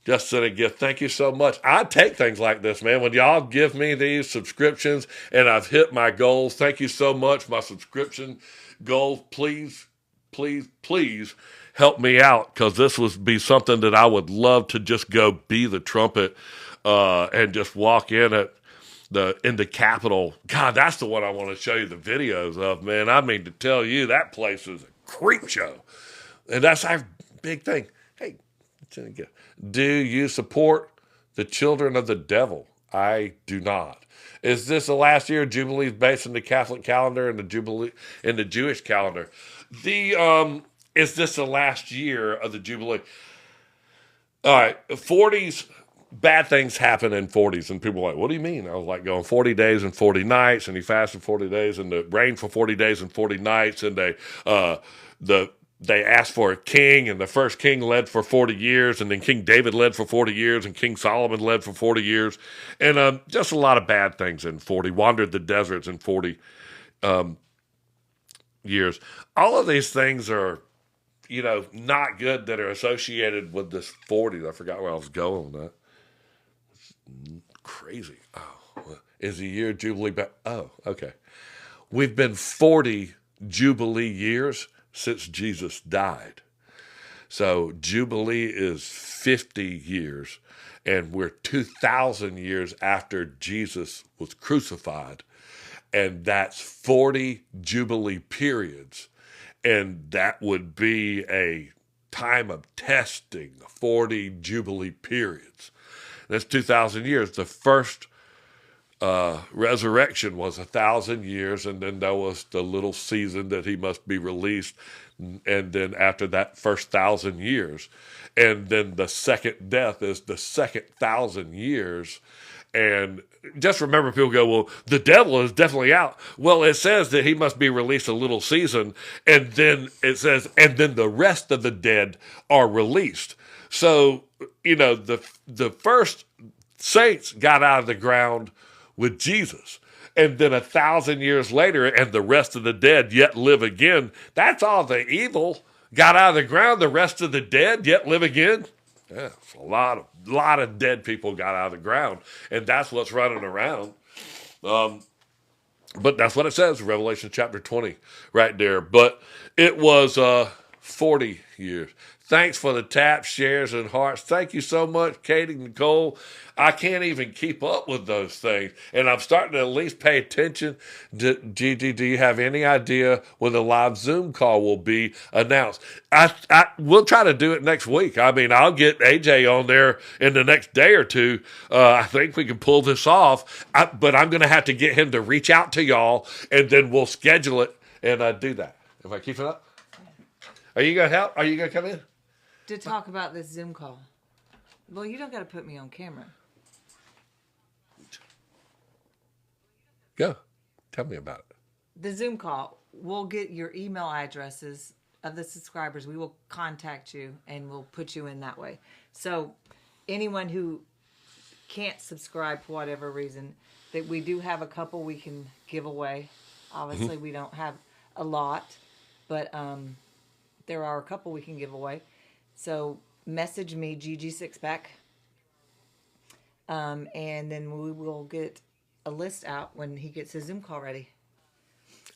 Just send a gift. Thank you so much. I take things like this, man. When y'all give me these subscriptions and I've hit my goals, thank you so much. My subscription goals, please, please, please help me out, because this would be something that I would love to just go be the trumpet and just walk in the Capitol. God, that's the one I want to show you the videos of, man. I mean, to tell you, that place is a creep show. And that's our big thing. Hey, do you support the children of the devil? I do not. Is this the last year of Jubilees based on the Catholic calendar and the Jubilee in the Jewish calendar? Is this the last year of the Jubilee? All right, 40s, bad things happen in 40s, and people are like, what do you mean? I was like, going 40 days and 40 nights, and he fasted 40 days, and it rained for 40 days and 40 nights, and they asked for a king, and the first king led for 40 years, and then King David led for 40 years, and King Solomon led for 40 years, and just a lot of bad things in 40, wandered the deserts in 40 years. All of these things are, not good that are associated with this 40s. I forgot where I was going with that. It's crazy. Oh, is the year Jubilee back? Oh, okay. We've been 40 Jubilee years since Jesus died. So Jubilee is 50 years, and we're 2,000 years after Jesus was crucified, and that's 40 Jubilee periods, and that would be a time of testing, 40 Jubilee periods. That's 2,000 years. The first resurrection was 1,000 years, and then there was the little season that he must be released, and then after that first 1,000 years, and then the second death is the second 1,000 years. And just remember, people go, well, the devil is definitely out. Well, it says that he must be released a little season, and then it says, and then the rest of the dead are released. So, the first saints got out of the ground with Jesus. And then 1,000 years later, and the rest of the dead yet live again. That's all the evil got out of the ground. The rest of the dead yet live again. Yeah, a lot of dead people got out of the ground, and that's what's running around. But that's what it says, Revelation chapter 20, right there. But it was 40 years. Thanks for the taps, shares, and hearts. Thank you so much, Katie, Nicole. I can't even keep up with those things. And I'm starting to at least pay attention. Gigi, do you have any idea when the live Zoom call will be announced? We'll try to do it next week. I mean, I'll get AJ on there in the next day or two. I think we can pull this off. But I'm going to have to get him to reach out to y'all, and then we'll schedule it and do that. If I keep it up? Are you going to help? Are you going to come in? To talk about this Zoom call. Well, you don't got to put me on camera. Go. Tell me about it. The Zoom call, we'll get your email addresses of the subscribers. We will contact you and we'll put you in that way. So anyone who can't subscribe for whatever reason, that we do have a couple we can give away. Obviously, we don't have a lot, but there are a couple we can give away. So message me, Gigi Sixpack, and then we will get a list out when he gets his Zoom call ready.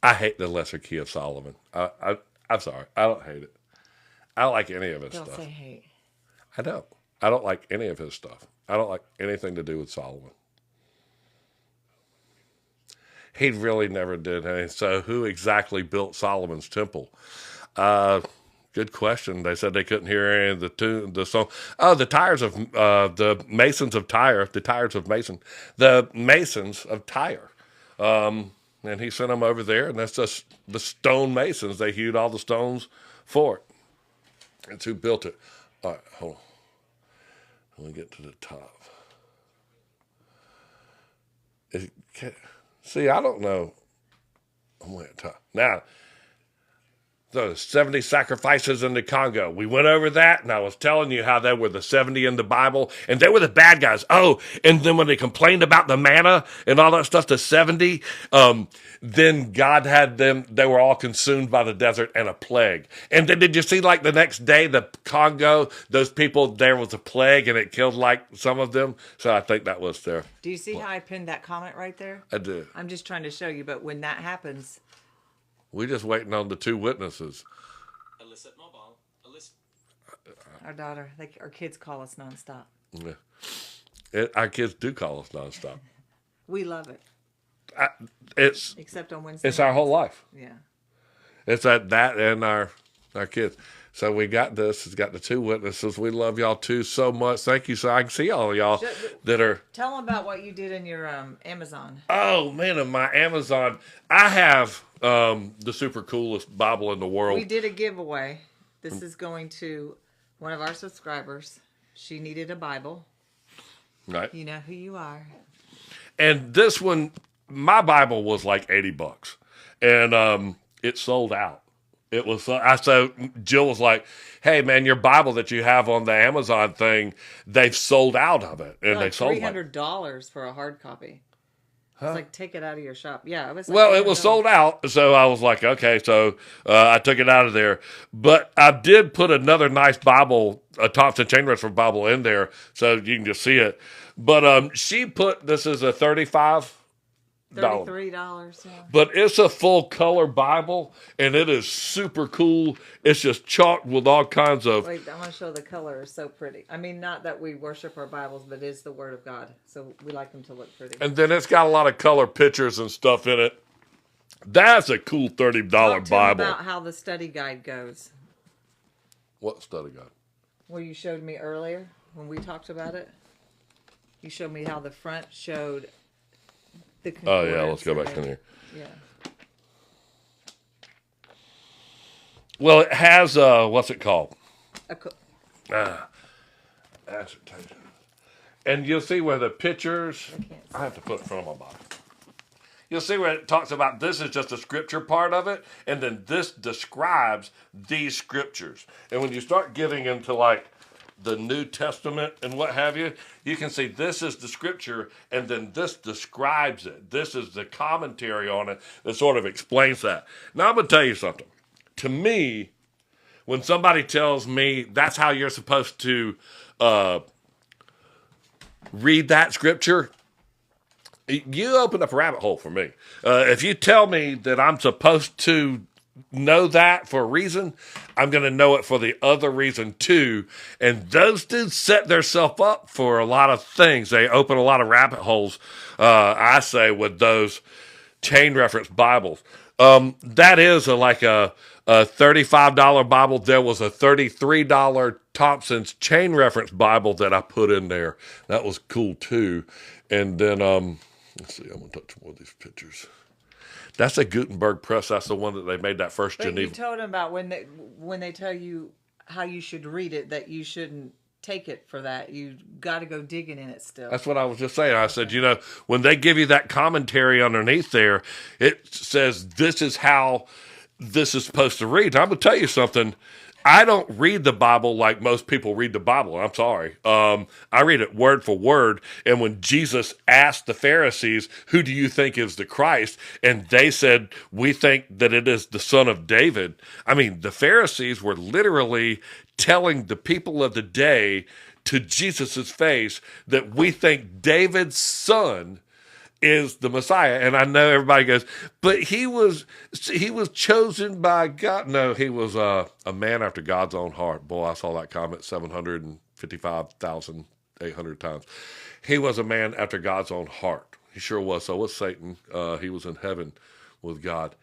I hate the Lesser Key of Solomon. I'm sorry. I don't hate it. I don't like any of his stuff. Don't say hate. I don't. I don't like any of his stuff. I don't like anything to do with Solomon. He really never did anything. So who exactly built Solomon's temple? Good question. They said they couldn't hear any of the song. Oh, the tires of the masons of Tyre. The tires of Mason. The masons of Tyre. And he sent them over there, and that's just the stone masons. They hewed all the stones for it. That's who built it. All right, hold on. Let me get to the top. See, I don't know. I'm way at the top. Now, the 70 sacrifices in the Congo. We went over that, and I was telling you how they were the 70 in the Bible, and they were the bad guys. Oh, and then when they complained about the manna and all that stuff, the 70, then God had them, they were all consumed by the desert and a plague. And then did you see, like, the next day, the Congo, those people, there was a plague, and it killed, like, some of them? So I think that was there. Do you see how I pinned that comment right there? I do. I'm just trying to show you, but when that happens... We're just waiting on the two witnesses. Illicit mobile. Our daughter, our kids call us nonstop. Yeah. Our kids do call us nonstop. We love it. Except on Wednesday. It's our whole life. Yeah. It's that and our kids. So we got this. It's got the two witnesses. We love y'all too so much. Thank you. So I can see all of y'all that are. Tell them about what you did in your Amazon. Oh man, in my Amazon, I have the super coolest Bible in the world. We did a giveaway. This is going to one of our subscribers. She needed a Bible. Right. You know who you are. And this one, my Bible was like $80, and it sold out. It was so Jill was like, "Hey man, your Bible that you have on the Amazon thing, they've sold out of it, and they sold $300 for a hard copy." Huh? It's like, take it out of your shop. Yeah, it was. Like well, it was sold out, so I was like, okay, so I took it out of there. But I did put another nice Bible, a Thompson Chain Wrestler Bible, in there, so you can just see it. But she put this is a $33. Yeah. But it's a full color Bible, and it is super cool. It's just chalked with all kinds of. Wait, I'm going to show the color is so pretty. I mean, not that we worship our Bibles, but it's the Word of God, so we like them to look pretty. And then it's got a lot of color pictures and stuff in it. That's a cool $30 Talk to Bible. about how the study guide goes. What study guide? Well, you showed me earlier when we talked about it. You showed me how the front showed. Oh yeah, let's go back in here. Yeah. Well, it has what's it called? Assertion. And you'll see where the pictures. I have to put it in front of my body. You'll see where it talks about this is just a scripture part of it, and then this describes these scriptures. And when you start getting into like the New Testament and what have you, you can see this is the scripture, and then this describes it. This is the commentary on it that sort of explains that. Now, I'm going to tell you something. To me, when somebody tells me that's how you're supposed to read that scripture, you open up a rabbit hole for me. If you tell me that I'm supposed to know that for a reason, I'm going to know it for the other reason too. And those dudes set themselves up for a lot of things. They open a lot of rabbit holes, I say, with those chain reference Bibles. That is like a $35 Bible. There was a $33 Thompson's chain reference Bible that I put in there. That was cool too. And then, let's see, I'm going to touch more of these pictures. That's a Gutenberg press. That's the one that they made that first But Geneva. you told them about when they tell you how you should read it, that you shouldn't take it for that. You got to go digging in it still. That's what I was just saying. I said, when they give you that commentary underneath there, it says this is how this is supposed to read. And I'm going to tell you something. I don't read the Bible like most people read the Bible. I'm sorry. I read it word for word. And when Jesus asked the Pharisees, who do you think is the Christ? And they said, we think that it is the son of David. I mean, the Pharisees were literally telling the people of the day to Jesus's face that we think David's son is the Messiah. And I know everybody goes, but he was chosen by God. No, he was a man after God's own heart. Boy, I saw that comment 755,800 times. He was a man after God's own heart. He sure was. So was Satan. He was in heaven with God.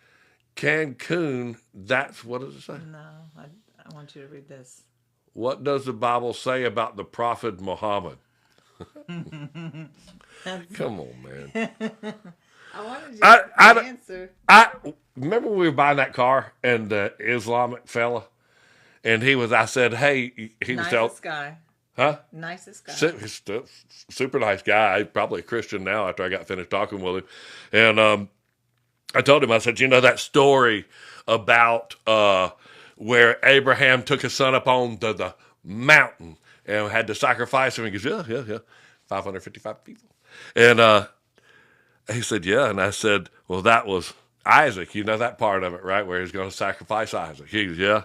Cancun, that's, what does it say? No, I want you to read this. What does the Bible say about the prophet Muhammad? Come on, man. I wanted you to answer. I remember we were buying that car and the Islamic fella, and I said, hey, he was Nicest guy. huh? Nicest guy. He's still super nice guy. He's probably a Christian now after I got finished talking with him. And I told him, I said, that story about where Abraham took his son up on the mountain and had to sacrifice him. He goes, yeah, 555 people. And he said, yeah. And I said, well, that was Isaac. You know that part of it, right, where he's going to sacrifice Isaac. He goes, yeah.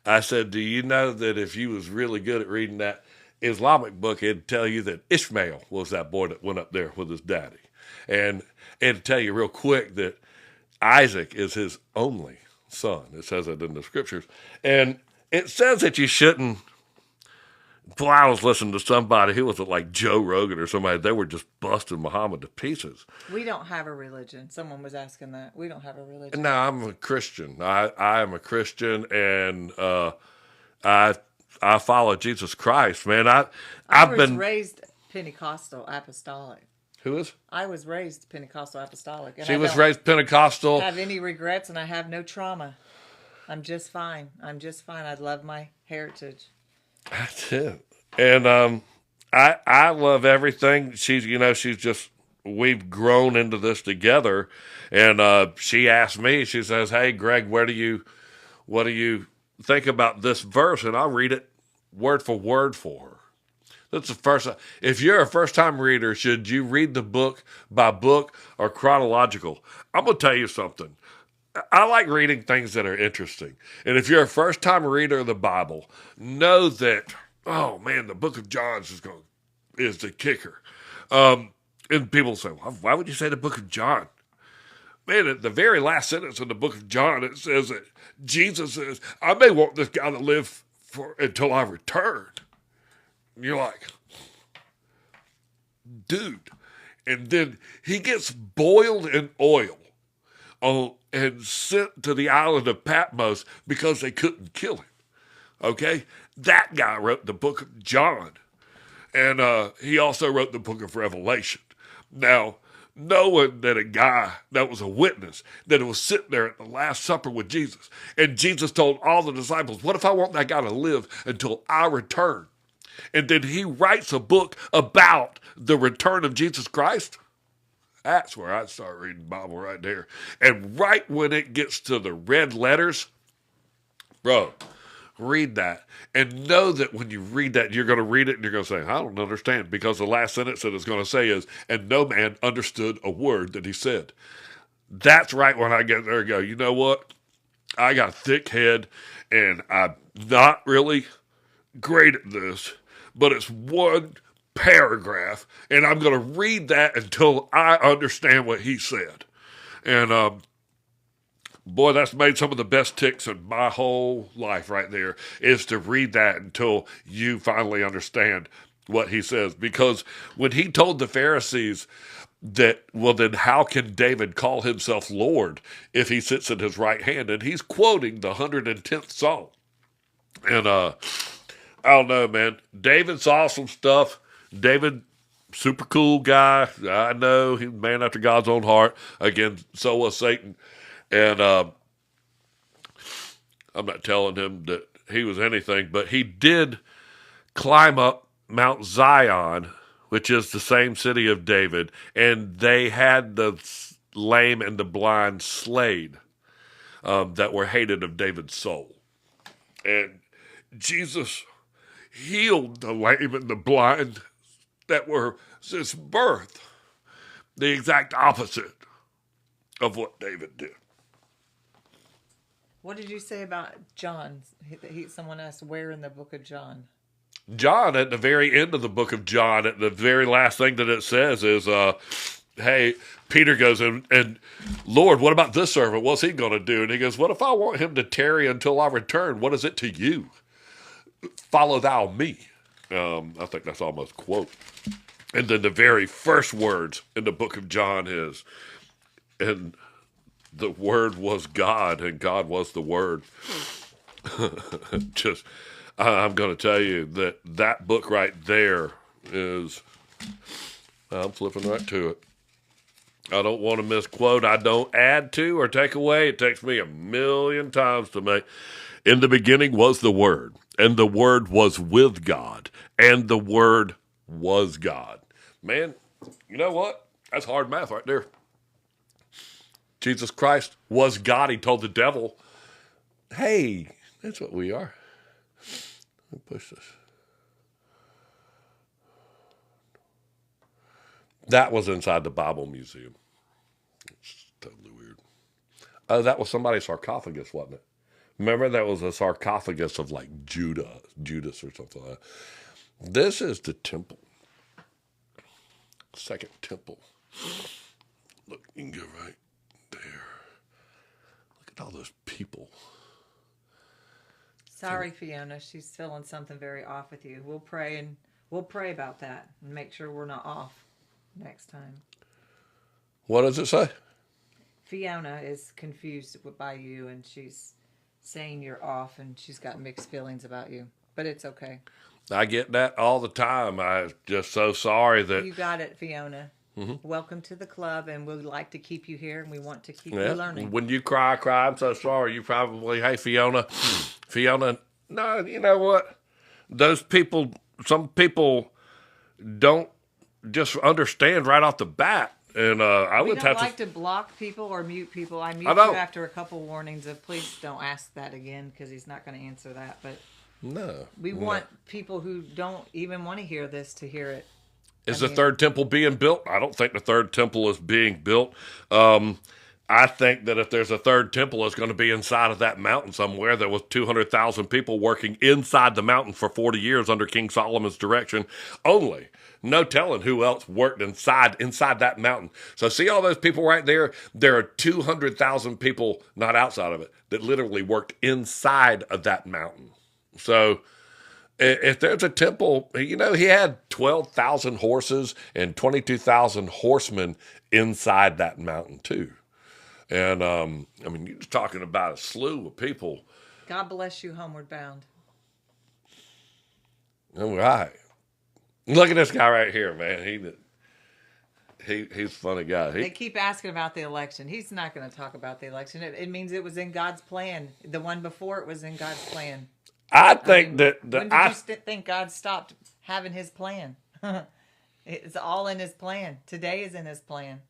I said, do you know that if you was really good at reading that Islamic book, it'd tell you that Ishmael was that boy that went up there with his daddy. And it'd tell you real quick that Isaac is his only son. It says it in the scriptures. And it says that you shouldn't. Boy, I was listening to somebody who was like Joe Rogan or somebody. They were just busting Muhammad to pieces. We don't have a religion. Someone was asking that. We don't have a religion. No, I'm a Christian. I am a Christian, and I follow Jesus Christ, man. I was raised Pentecostal apostolic. Who is? I was raised Pentecostal apostolic. And She was raised Pentecostal. I don't have any regrets, and I have no trauma. I'm just fine. I love my heritage. That's it. And I love everything. She's just, we've grown into this together. And she asked me, she says, hey, Greg, what do you think about this verse? And I'll read it word for word for her. That's the first. If you're a first-time reader, should you read the book by book or chronological? I'm going to tell you something. I like reading things that are interesting. And if you're a first-time reader of the Bible, know that, oh, man, the book of John is the kicker. And people say, well, why would you say the book of John? Man, at the very last sentence of the book of John, it says that Jesus says, I may want this guy to live until I return. And you're like, dude. And then he gets boiled in oil and sent to the island of Patmos because they couldn't kill him. Okay? That guy wrote the book of John. And he also wrote the book of Revelation. Now, knowing that a guy that was a witness, that was sitting there at the Last Supper with Jesus, and Jesus told all the disciples, what if I want that guy to live until I return? And then he writes a book about the return of Jesus Christ. That's where I'd start reading the Bible right there. And right when it gets to the red letters, bro, read that. And know that when you read that, you're going to read it and you're going to say, I don't understand. Because the last sentence that it's going to say is, and no man understood a word that he said. That's right when I get there and go, you know what? I got a thick head and I'm not really great at this, but it's one paragraph, and I'm going to read that until I understand what he said. And Boy, that's made some of the best ticks in my whole life right there, is to read that until you finally understand what he says. Because when he told the Pharisees that, well, then how can David call himself Lord if he sits at his right hand? And he's quoting the 110th Psalm. And I don't know, man. David's awesome stuff. David, super cool guy. I know he's a man after God's own heart. Again, so was Satan. And I'm not telling him that he was anything, but he did climb up Mount Zion, which is the same city of David, and they had the lame and the blind slayed that were hated of David's soul. And Jesus healed the lame and the blind that were since birth, the exact opposite of what David did. What did you say about John? Someone asked where in the book of John? John, at the very end of the book of John, at the very last thing that it says is, hey, Peter goes, and Lord, what about this servant? What's he going to do? And he goes, what if I want him to tarry until I return? What is it to you? Follow thou me. I think that's almost a quote. And then the very first words in the book of John is, and the Word was God, and God was the Word. Just, I'm going to tell you that book right there is, I'm flipping right to it. I don't want to misquote. I don't add to or take away. It takes me 1,000,000 times to make. In the beginning was the Word, and the Word was with God, and the Word was God. Man, you know what? That's hard math right there. Jesus Christ was God. He told the devil, hey, that's what we are. Let me push this. That was inside the Bible Museum. It's totally weird. Oh, that was somebody's sarcophagus, wasn't it? Remember, that was a sarcophagus of like Judas or something like that. This is the temple. Second temple. Look, you can go right there. Look at all those people. Sorry, Fiona. She's feeling something very off with you. We'll pray about that and make sure we're not off next time. What does it say? Fiona is confused by you, and she's saying you're off, and she's got mixed feelings about you. But it's okay. I get that all the time. I'm just so sorry that... You got it, Fiona. Mm-hmm. Welcome to the club, and we'd like to keep you here, and we want to keep you learning. When you cry, I'm so sorry. You probably, hey, Fiona, no, you know what? Those people, some people don't just understand right off the bat. And I would have like to block people or mute people. I mute you after a couple warnings of please don't ask that again because he's not going to answer that. But no, we want people who don't even want to hear this to hear it. Is the third temple being built? I don't think the third temple is being built. I think that if there's a third temple, it's going to be inside of that mountain somewhere. There was 200,000 people working inside the mountain for 40 years under King Solomon's direction only. No telling who else worked inside that mountain. So see all those people right there? There are 200,000 people, not outside of it, that literally worked inside of that mountain. So if there's a temple, you know, he had 12,000 horses and 22,000 horsemen inside that mountain too. And, I mean, you're just talking about a slew of people. God bless you, homeward bound. All right. Look at this guy right here, man. He's a funny guy. They keep asking about the election. He's not going to talk about the election. It means it was in God's plan. The one before it was in God's plan. I think when did you think God stopped having his plan? It's all in his plan. Today is in his plan.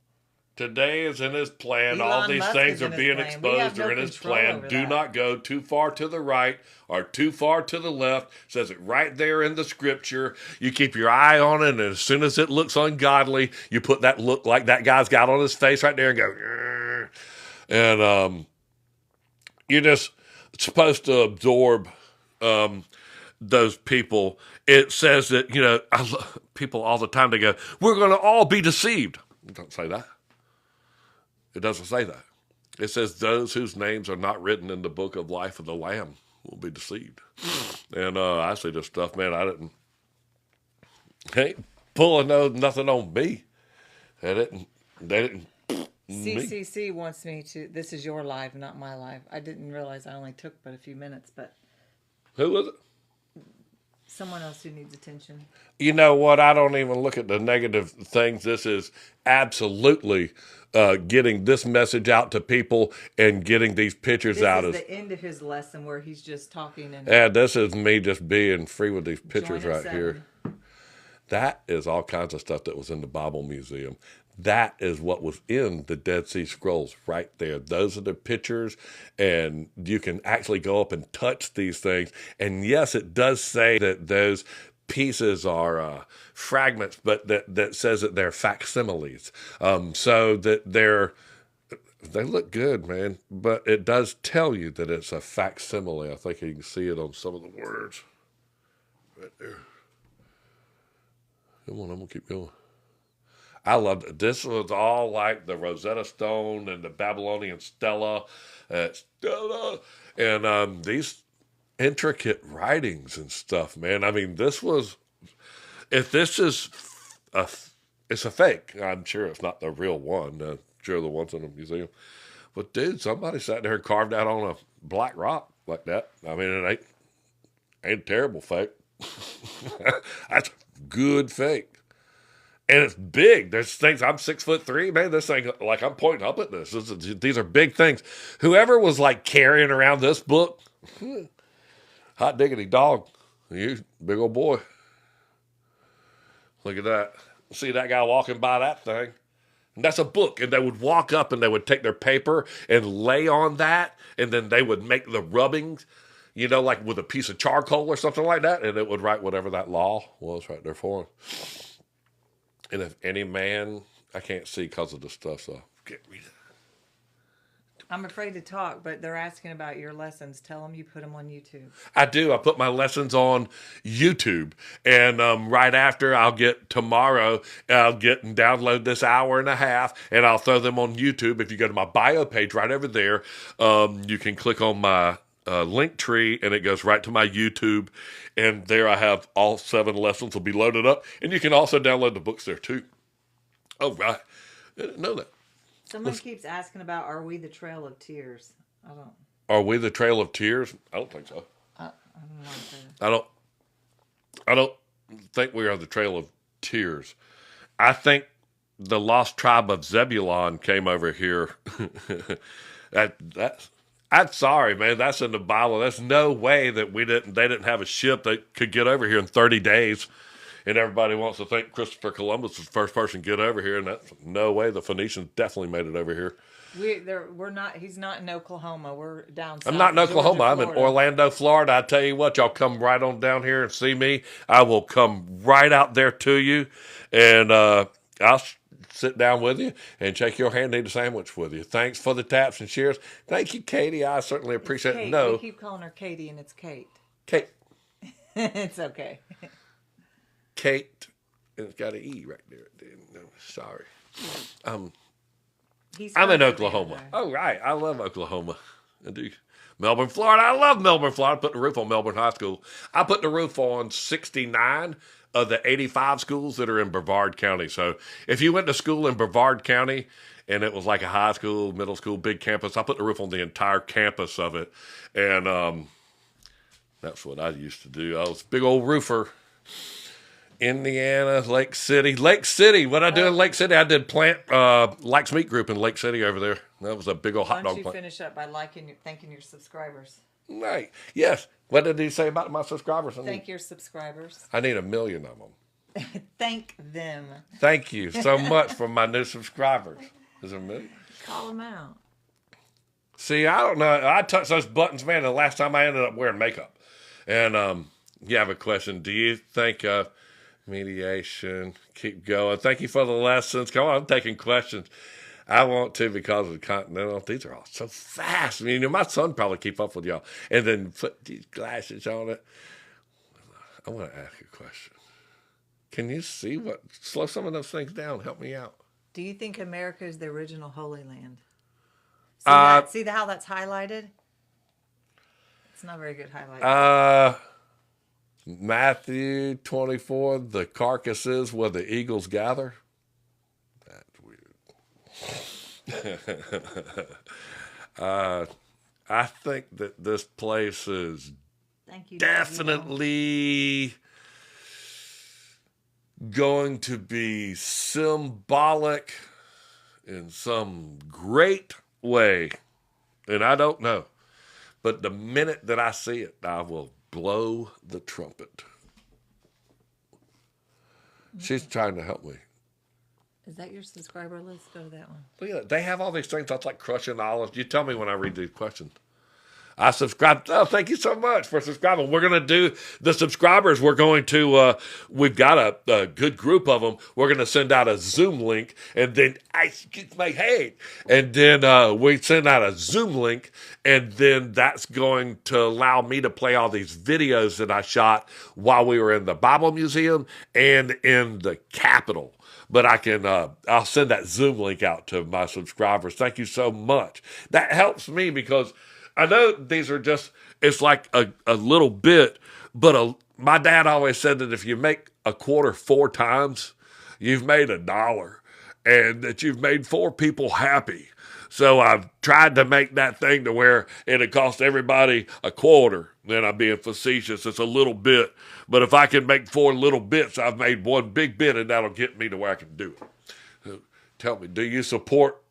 Today is in his plan. All these things are being exposed are in his plan. Do not go too far to the right or too far to the left. It says it right there in the scripture. You keep your eye on it, and as soon as it looks ungodly, you put that look like that guy's got on his face right there and go, grr. And you're just supposed to absorb those people. It says that, you know, people all the time, they go, we're going to all be deceived. It doesn't say that. It doesn't say that. It says those whose names are not written in the book of life of the Lamb will be deceived. And I see this stuff, man. Ain't pulling nothing on me. They didn't me. CCC wants me to. This is your live, not my live. I didn't realize I only took but a few minutes, but Who was it? someone else who needs attention. You know what? I don't even look at the negative things. This is absolutely getting this message out to people and getting these pictures This out. is the end of his lesson where he's just talking and. Yeah, this is me just being free with these pictures Join us right here. That is all kinds of stuff that was in the Bible Museum. That is what was in the Dead Sea Scrolls right there. Those are the pictures, and you can actually go up and touch these things. And yes, it does say that those pieces are fragments, but that says that they're facsimiles. So that they look good, man. But it does tell you that it's a facsimile. I think you can see it on some of the words right there. Come on, I'm going to keep going. I loved it. This was all like the Rosetta Stone and the Babylonian Stela, and these intricate writings and stuff, man. I mean, if this is it's a fake. I'm sure it's not the real one. I'm sure the ones in the museum. But dude, somebody sat there and carved that on a black rock like that. I mean, it ain't terrible fake. That's good fake. And it's big. There's things. I'm 6'3", man. This thing, like I'm pointing up at this. These are big things. Whoever was like carrying around this book, hot diggity dog, you big old boy. Look at that. See that guy walking by that thing? And that's a book. And they would walk up and they would take their paper and lay on that, and then they would make the rubbings, you know, like with a piece of charcoal or something like that, and it would write whatever that law was right there for him. And if any man, I can't see because of the stuff, so get me. I'm afraid to talk, but they're asking about your lessons. Tell them you put them on YouTube. I do. I put my lessons on YouTube, and right after I'll get and download this hour and a half, and I'll throw them on YouTube. If you go to my bio page right over there, you can click on my link tree, and it goes right to my YouTube, and there I have all 7 lessons will be loaded up, and you can also download the books there too. Oh, right. I didn't know that. Someone keeps asking about, are we the Trail of Tears? I don't. Are we the Trail of Tears? I don't think so. I don't know. I don't think we are the Trail of Tears. I think the lost tribe of Zebulon came over here. I'm sorry, man. That's in the Bible. There's no way that they didn't have a ship that could get over here in 30 days. And everybody wants to think Christopher Columbus was the first person to get over here, and that's no way. The Phoenicians definitely made it over here. We're not. He's not in Oklahoma. We're down south. I'm not in Oklahoma. Georgia, I'm in Orlando, Florida. I tell you what, y'all come right on down here and see me. I will come right out there to you, and I'll sit down with you and shake your hand and eat a sandwich with you. Thanks for the taps and shares. Thank you, Katie. I certainly appreciate it. No, we keep calling her Katie, and it's Kate. Kate. It's okay. Kate, and it's got an E right there. No, sorry. I'm in Oklahoma. Oh, right. I love Oklahoma. I do. Melbourne, Florida. I love Melbourne, Florida. I put the roof on Melbourne High School. I put the roof on 69 of the 85 schools that are in Brevard County. So if you went to school in Brevard County and it was like a high school, middle school, big campus, I put the roof on the entire campus of it. And that's what I used to do. I was a big old roofer. Indiana, Lake City. What I do in Lake City, I did plant Likes Meat Group in Lake City over there. That was a big old hot dog plant. Why don't you finish up by thanking your subscribers? Right. Yes. What did he say about my subscribers? Thank your subscribers. I need 1 million of them. Thank them. Thank you so much for my new subscribers. Is it 1 million? Call them out. See, I don't know. I touched those buttons, man, the last time I ended up wearing makeup. And you have a question. Do you think... mediation, keep going. Thank you for the lessons. Come on, I'm taking questions. I want to because of the Continental. These are all so fast. I mean, my son probably keep up with y'all. And then put these glasses on it. I want to ask a question. Can you see slow some of those things down? Help me out. Do you think America is the original Holy Land? See how that's highlighted? It's not very good highlight. Matthew 24, the carcasses where the eagles gather. That's weird. I think that this place is Thank you. definitely going to be symbolic in some great way. And I don't know. But the minute that I see it, I will blow the trumpet. She's trying to help me. Is that your subscriber list? Go to that one. Look at that. They have all these things. That's like crushing olives. You tell me when I read these questions. I subscribe. Oh, thank you so much for subscribing. We're going to do the subscribers. We're going to, we've got a good group of them. We're going to send out a Zoom link, and then and then we send out a Zoom link, and then that's going to allow me to play all these videos that I shot while we were in the Bible Museum and in the Capitol. But I can, I'll send that Zoom link out to my subscribers. Thank you so much. That helps me because I know these are just, it's like a little bit, but my dad always said that if you make a quarter 4 times, you've made $1 and that you've made 4 people happy. So I've tried to make that thing to where it'd cost everybody a quarter. Then I'm being facetious. It's a little bit. But if I can make 4 little bits, I've made 1 big bit, and that'll get me to where I can do it. So tell me, do you support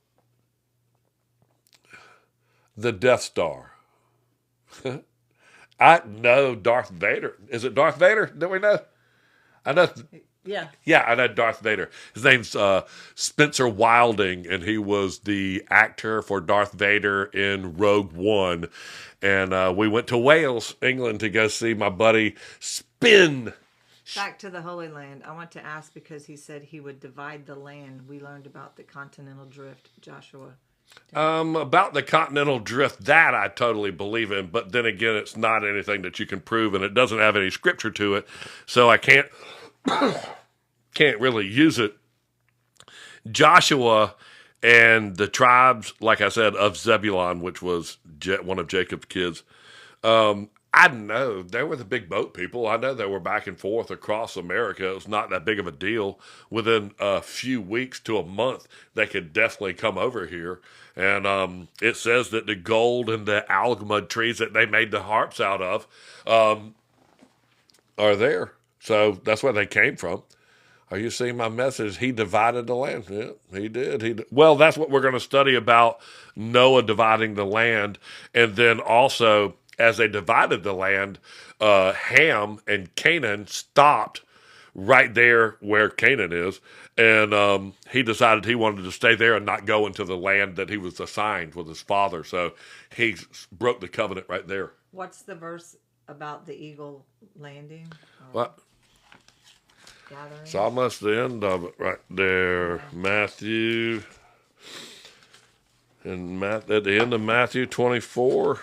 the Death Star? I know Darth Vader. Is it Darth Vader? Do we know? I know. Yeah. Yeah, I know Darth Vader. His name's Spencer Wilding, and he was the actor for Darth Vader in Rogue One. And we went to Wales, England, to go see my buddy spin. Back to the Holy Land. I want to ask because he said he would divide the land. We learned about the continental drift, Joshua. About the continental drift, that I totally believe in. But then again, it's not anything that you can prove, and it doesn't have any scripture to it. So I can't really use it. Joshua and the tribes, like I said, of Zebulun, which was one of Jacob's kids, I know they were the big boat people. I know they were back and forth across America. It was not that big of a deal. Within a few weeks to a month, they could definitely come over here. And it says that the gold and the algamud trees that they made the harps out of are there. So that's where they came from. Are you seeing my message? He divided the land. Yeah, he did. Well, that's what we're going to study about Noah dividing the land. And then also, as they divided the land, Ham and Canaan stopped right there where Canaan is. And he decided he wanted to stay there and not go into the land that he was assigned with his father. So he broke the covenant right there. What's the verse about the eagle landing? What? Gathering? It's almost the end of it right there. Yeah. Matthew. At the end of Matthew 24.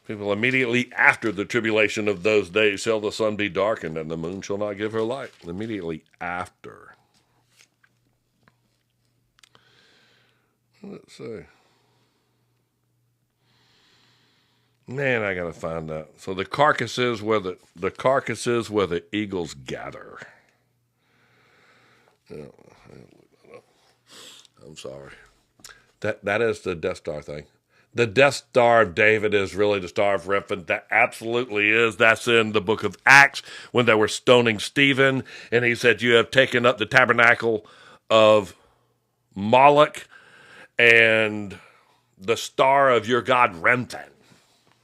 People immediately after the tribulation of those days shall the sun be darkened and the moon shall not give her light. Immediately after. Let's see. Man, I gotta find that. So the carcasses where the eagles gather. I'm sorry. That is the Death Star thing. The Death Star of David is really the Star of Rephaim. That absolutely is. That's in the book of Acts when they were stoning Stephen, and he said, "You have taken up the tabernacle of Moloch and the star of your god Rephaim."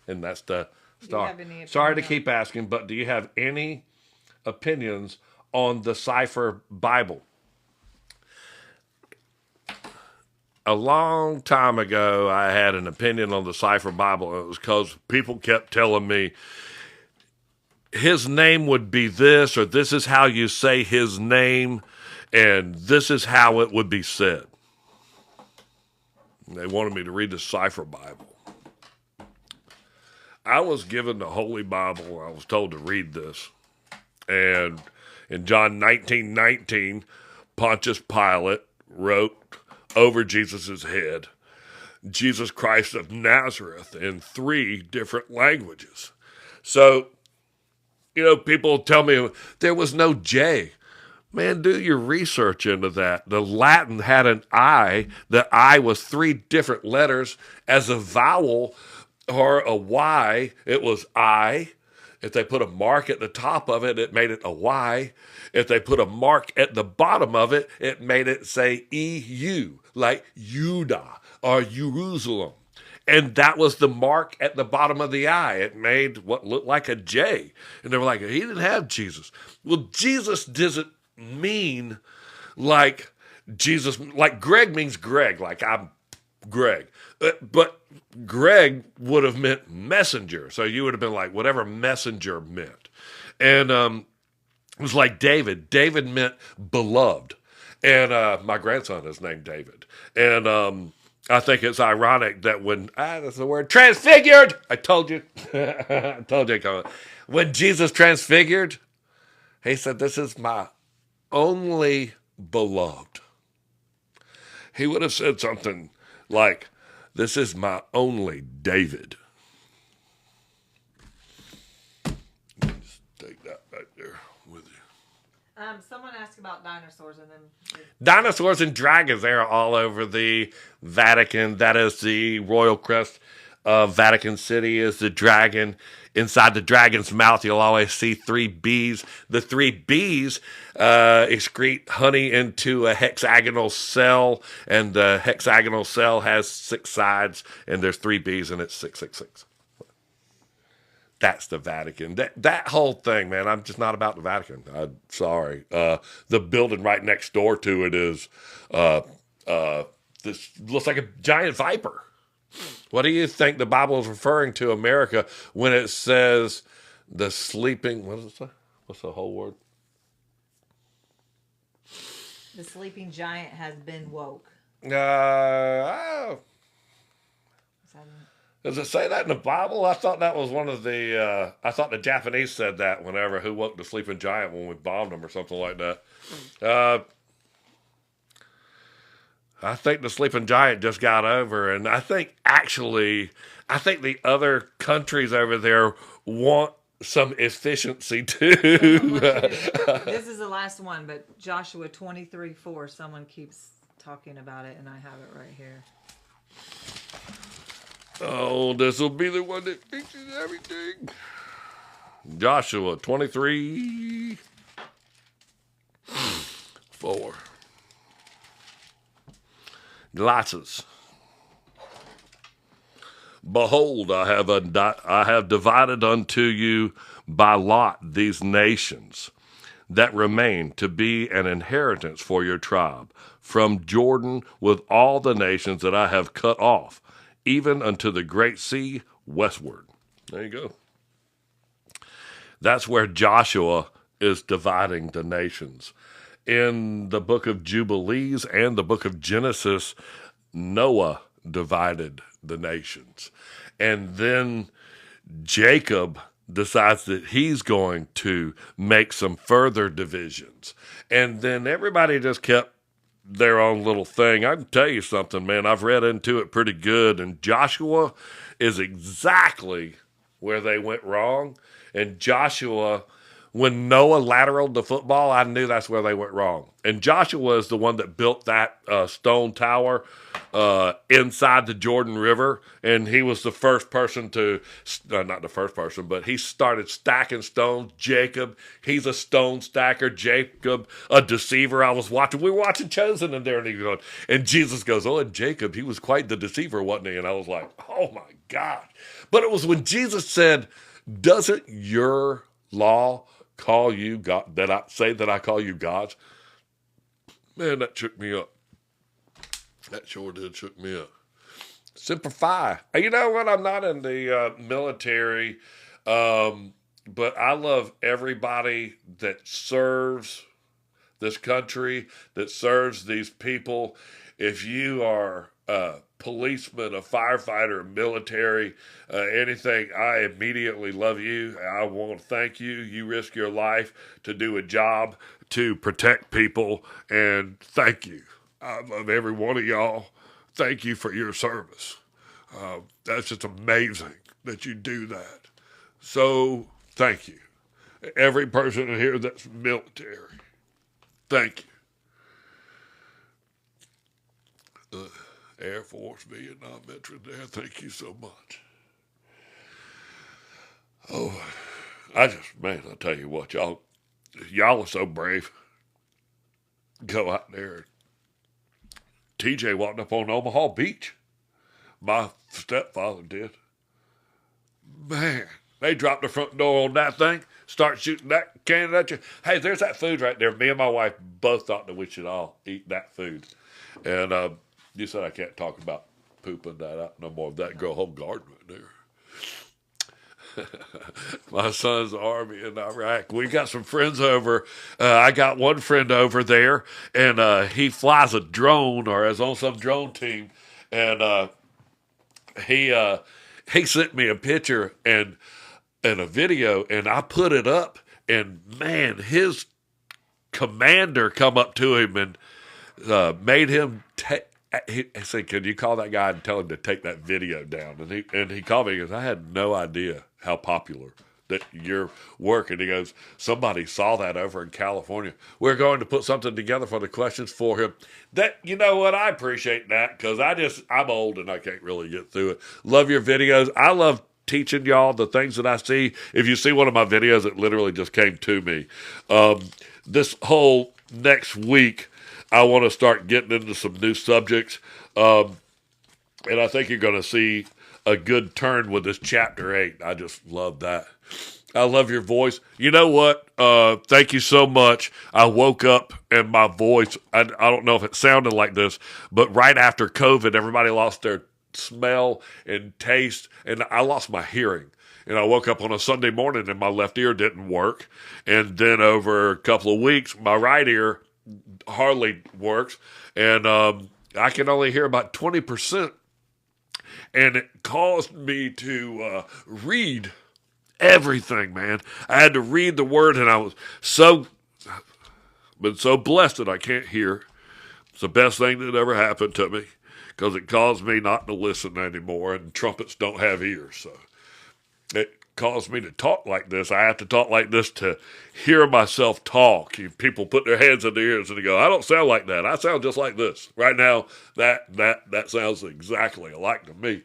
And that's the star. Sorry to keep asking, but do you have any opinions on the Cipher Bible? A long time ago, I had an opinion on the Cipher Bible. It was because people kept telling me his name would be this, or this is how you say his name, and this is how it would be said. And they wanted me to read the Cipher Bible. I was given the Holy Bible. I was told to read this. And in John 19:19, Pontius Pilate wrote over Jesus' head, Jesus Christ of Nazareth, in 3 different languages. So, people tell me there was no J. Man, do your research into that. The Latin had an I. The I was 3 different letters. As a vowel or a Y, it was I. If they put a mark at the top of it, it made it a Y. If they put a mark at the bottom of it, it made it say EU, like Judah or Jerusalem. And that was the mark at the bottom of the I. It made what looked like a J. And they were like, he didn't have Jesus. Well, Jesus doesn't mean like Jesus, like Greg means Greg, like I'm Greg. But Greg would have meant messenger. So you would have been like whatever messenger meant. And it was like David. David meant beloved. And my grandson is named David. And I think it's ironic that when, that's the word, transfigured. I told you. I told you. When Jesus transfigured, he said, this is my only beloved. He would have said something like, this is my only David. Just take that right there with you. Someone asked about dinosaurs, and then Dinosaurs and dragons, they're all over the Vatican. That is the royal crest of Vatican City is the dragon. Inside the dragon's mouth, you'll always see 3 bees. The 3 bees excrete honey into a hexagonal cell, and the hexagonal cell has 6 sides, and there's 3 bees, and it's 666. That's the Vatican. That whole thing, man, I'm just not about the Vatican. I'm sorry. The building right next door to it is this looks like a giant viper. What do you think the Bible is referring to America when it says the sleeping, what does it say? What's the whole word? the sleeping giant has been woke. Does it say that in the Bible? I thought that was one of the, I thought the Japanese said that whenever, who woke the sleeping giant when we bombed them or something like that. I think the sleeping giant just got over, and I think the other countries over there want some efficiency too. This is the last one, but Joshua 23:4. Someone keeps talking about it, and I have it right here. Oh, this will be the one that fixes everything. Joshua 23:4. Glasses. Behold, I have divided unto you by lot these nations that remain to be an inheritance for your tribe, from Jordan with all the nations that I have cut off, even unto the great sea westward. There you go. That's where Joshua is dividing the nations. In the book of Jubilees and the book of Genesis, Noah divided the nations. And then Jacob decides that he's going to make some further divisions. And then everybody just kept their own little thing. I can tell you something, man. I've read into it pretty good. And Joshua is exactly where they went wrong. And Joshua, when Noah lateraled the football, I knew that's where they went wrong. And Joshua is the one that built that stone tower inside the Jordan River. And he was the first person to, not the first person, but he started stacking stones. Jacob, he's a stone stacker. Jacob, a deceiver. We were watching Chosen in there, and he goes, and Jesus goes, oh, and Jacob, he was quite the deceiver, wasn't he? And I was like, oh my God. But it was when Jesus said, doesn't your law call you God, that I call you gods? Man, that shook me up. That sure did shook me up. Semper Fi. You know what? I'm not in the military, but I love everybody that serves this country, that serves these people. If you are a policeman, a firefighter, a military, anything, I immediately love you. I want to thank you. You risk your life to do a job to protect people, and thank you. I love every one of y'all. Thank you for your service. That's just amazing that you do that. So thank you. Every person in here that's military, thank you. Air Force, Vietnam veteran there, thank you so much. Oh, man, I'll tell you what, y'all are so brave. Go out there. TJ walked up on Omaha Beach. My stepfather did. Man, they dropped the front door on that thing, start shooting that cannon at you. Hey, there's that food right there. Me and my wife both thought that we should all eat that food. And you said I can't talk about pooping that out no more. That girl home garden right there. My son's army in Iraq. We got some friends over. I got one friend over there, and he flies a drone or is on some drone team. And he sent me a picture and a video, and I put it up. And man, his commander come up to him and made him take. He said, "Can you call that guy and tell him to take that video down?" And he called me because I had no idea how popular that your work. And he goes, "Somebody saw that over in California. We're going to put something together for the questions for him." That, you know what? I appreciate that because I'm old and I can't really get through it. Love your videos. I love teaching y'all the things that I see. If you see one of my videos, it literally just came to me. This whole next week, I want to start getting into some new subjects. And I think you're going to see a good turn with this chapter 8. I just love that. I love your voice. You know what? Thank you so much. I woke up and my voice, I don't know if it sounded like this, but right after COVID, everybody lost their smell and taste, and I lost my hearing. And I woke up on a Sunday morning and my left ear didn't work. And then over a couple of weeks, my right ear hardly works, and I can only hear about 20%. And it caused me to read everything, man. I had to read the word, and I was so blessed that I can't hear. It's the best thing that ever happened to me because it caused me not to listen anymore, and trumpets don't have ears, so it caused me to talk like this. I have to talk like this to hear myself talk. People put their hands in their ears and they go, "I don't sound like that. I sound just like this." Right now, that sounds exactly alike to me.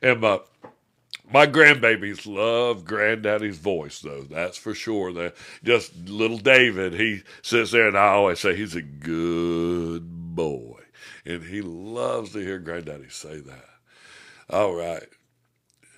And my grandbabies love granddaddy's voice, though. That's for sure. Just little David, he sits there, and I always say he's a good boy. And he loves to hear granddaddy say that. All right.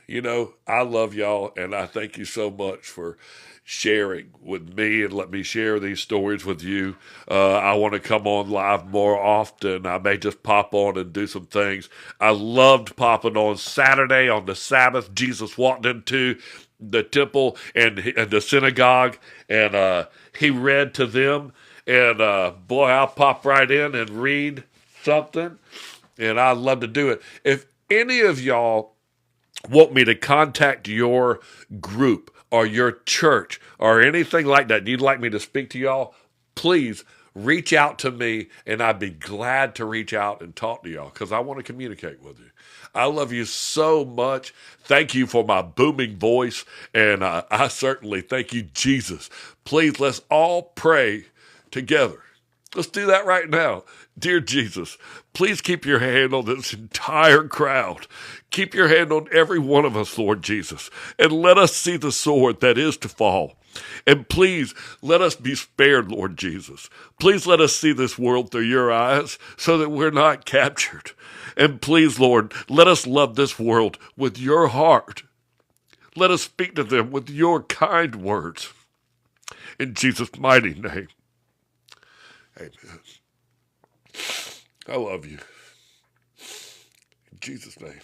You know, I love y'all, and I thank you so much for sharing with me and let me share these stories with you. I want to come on live more often. I may just pop on and do some things. I loved popping on Saturday on the Sabbath. Jesus walked into the temple and the synagogue, and he read to them. And boy, I'll pop right in and read something, and I love to do it. If any of y'all want me to contact your group or your church or anything like that, you'd like me to speak to y'all, please reach out to me, and I'd be glad to reach out and talk to y'all because I want to communicate with you. I love you so much. Thank you for my booming voice, and I certainly thank you, Jesus. Please, let's all pray together. Let's do that right now. Dear Jesus, please keep your hand on this entire crowd. Keep your hand on every one of us, Lord Jesus, and let us see the sword that is to fall. And please let us be spared, Lord Jesus. Please let us see this world through your eyes so that we're not captured. And please, Lord, let us love this world with your heart. Let us speak to them with your kind words. In Jesus' mighty name. Amen. I love you. In Jesus' name.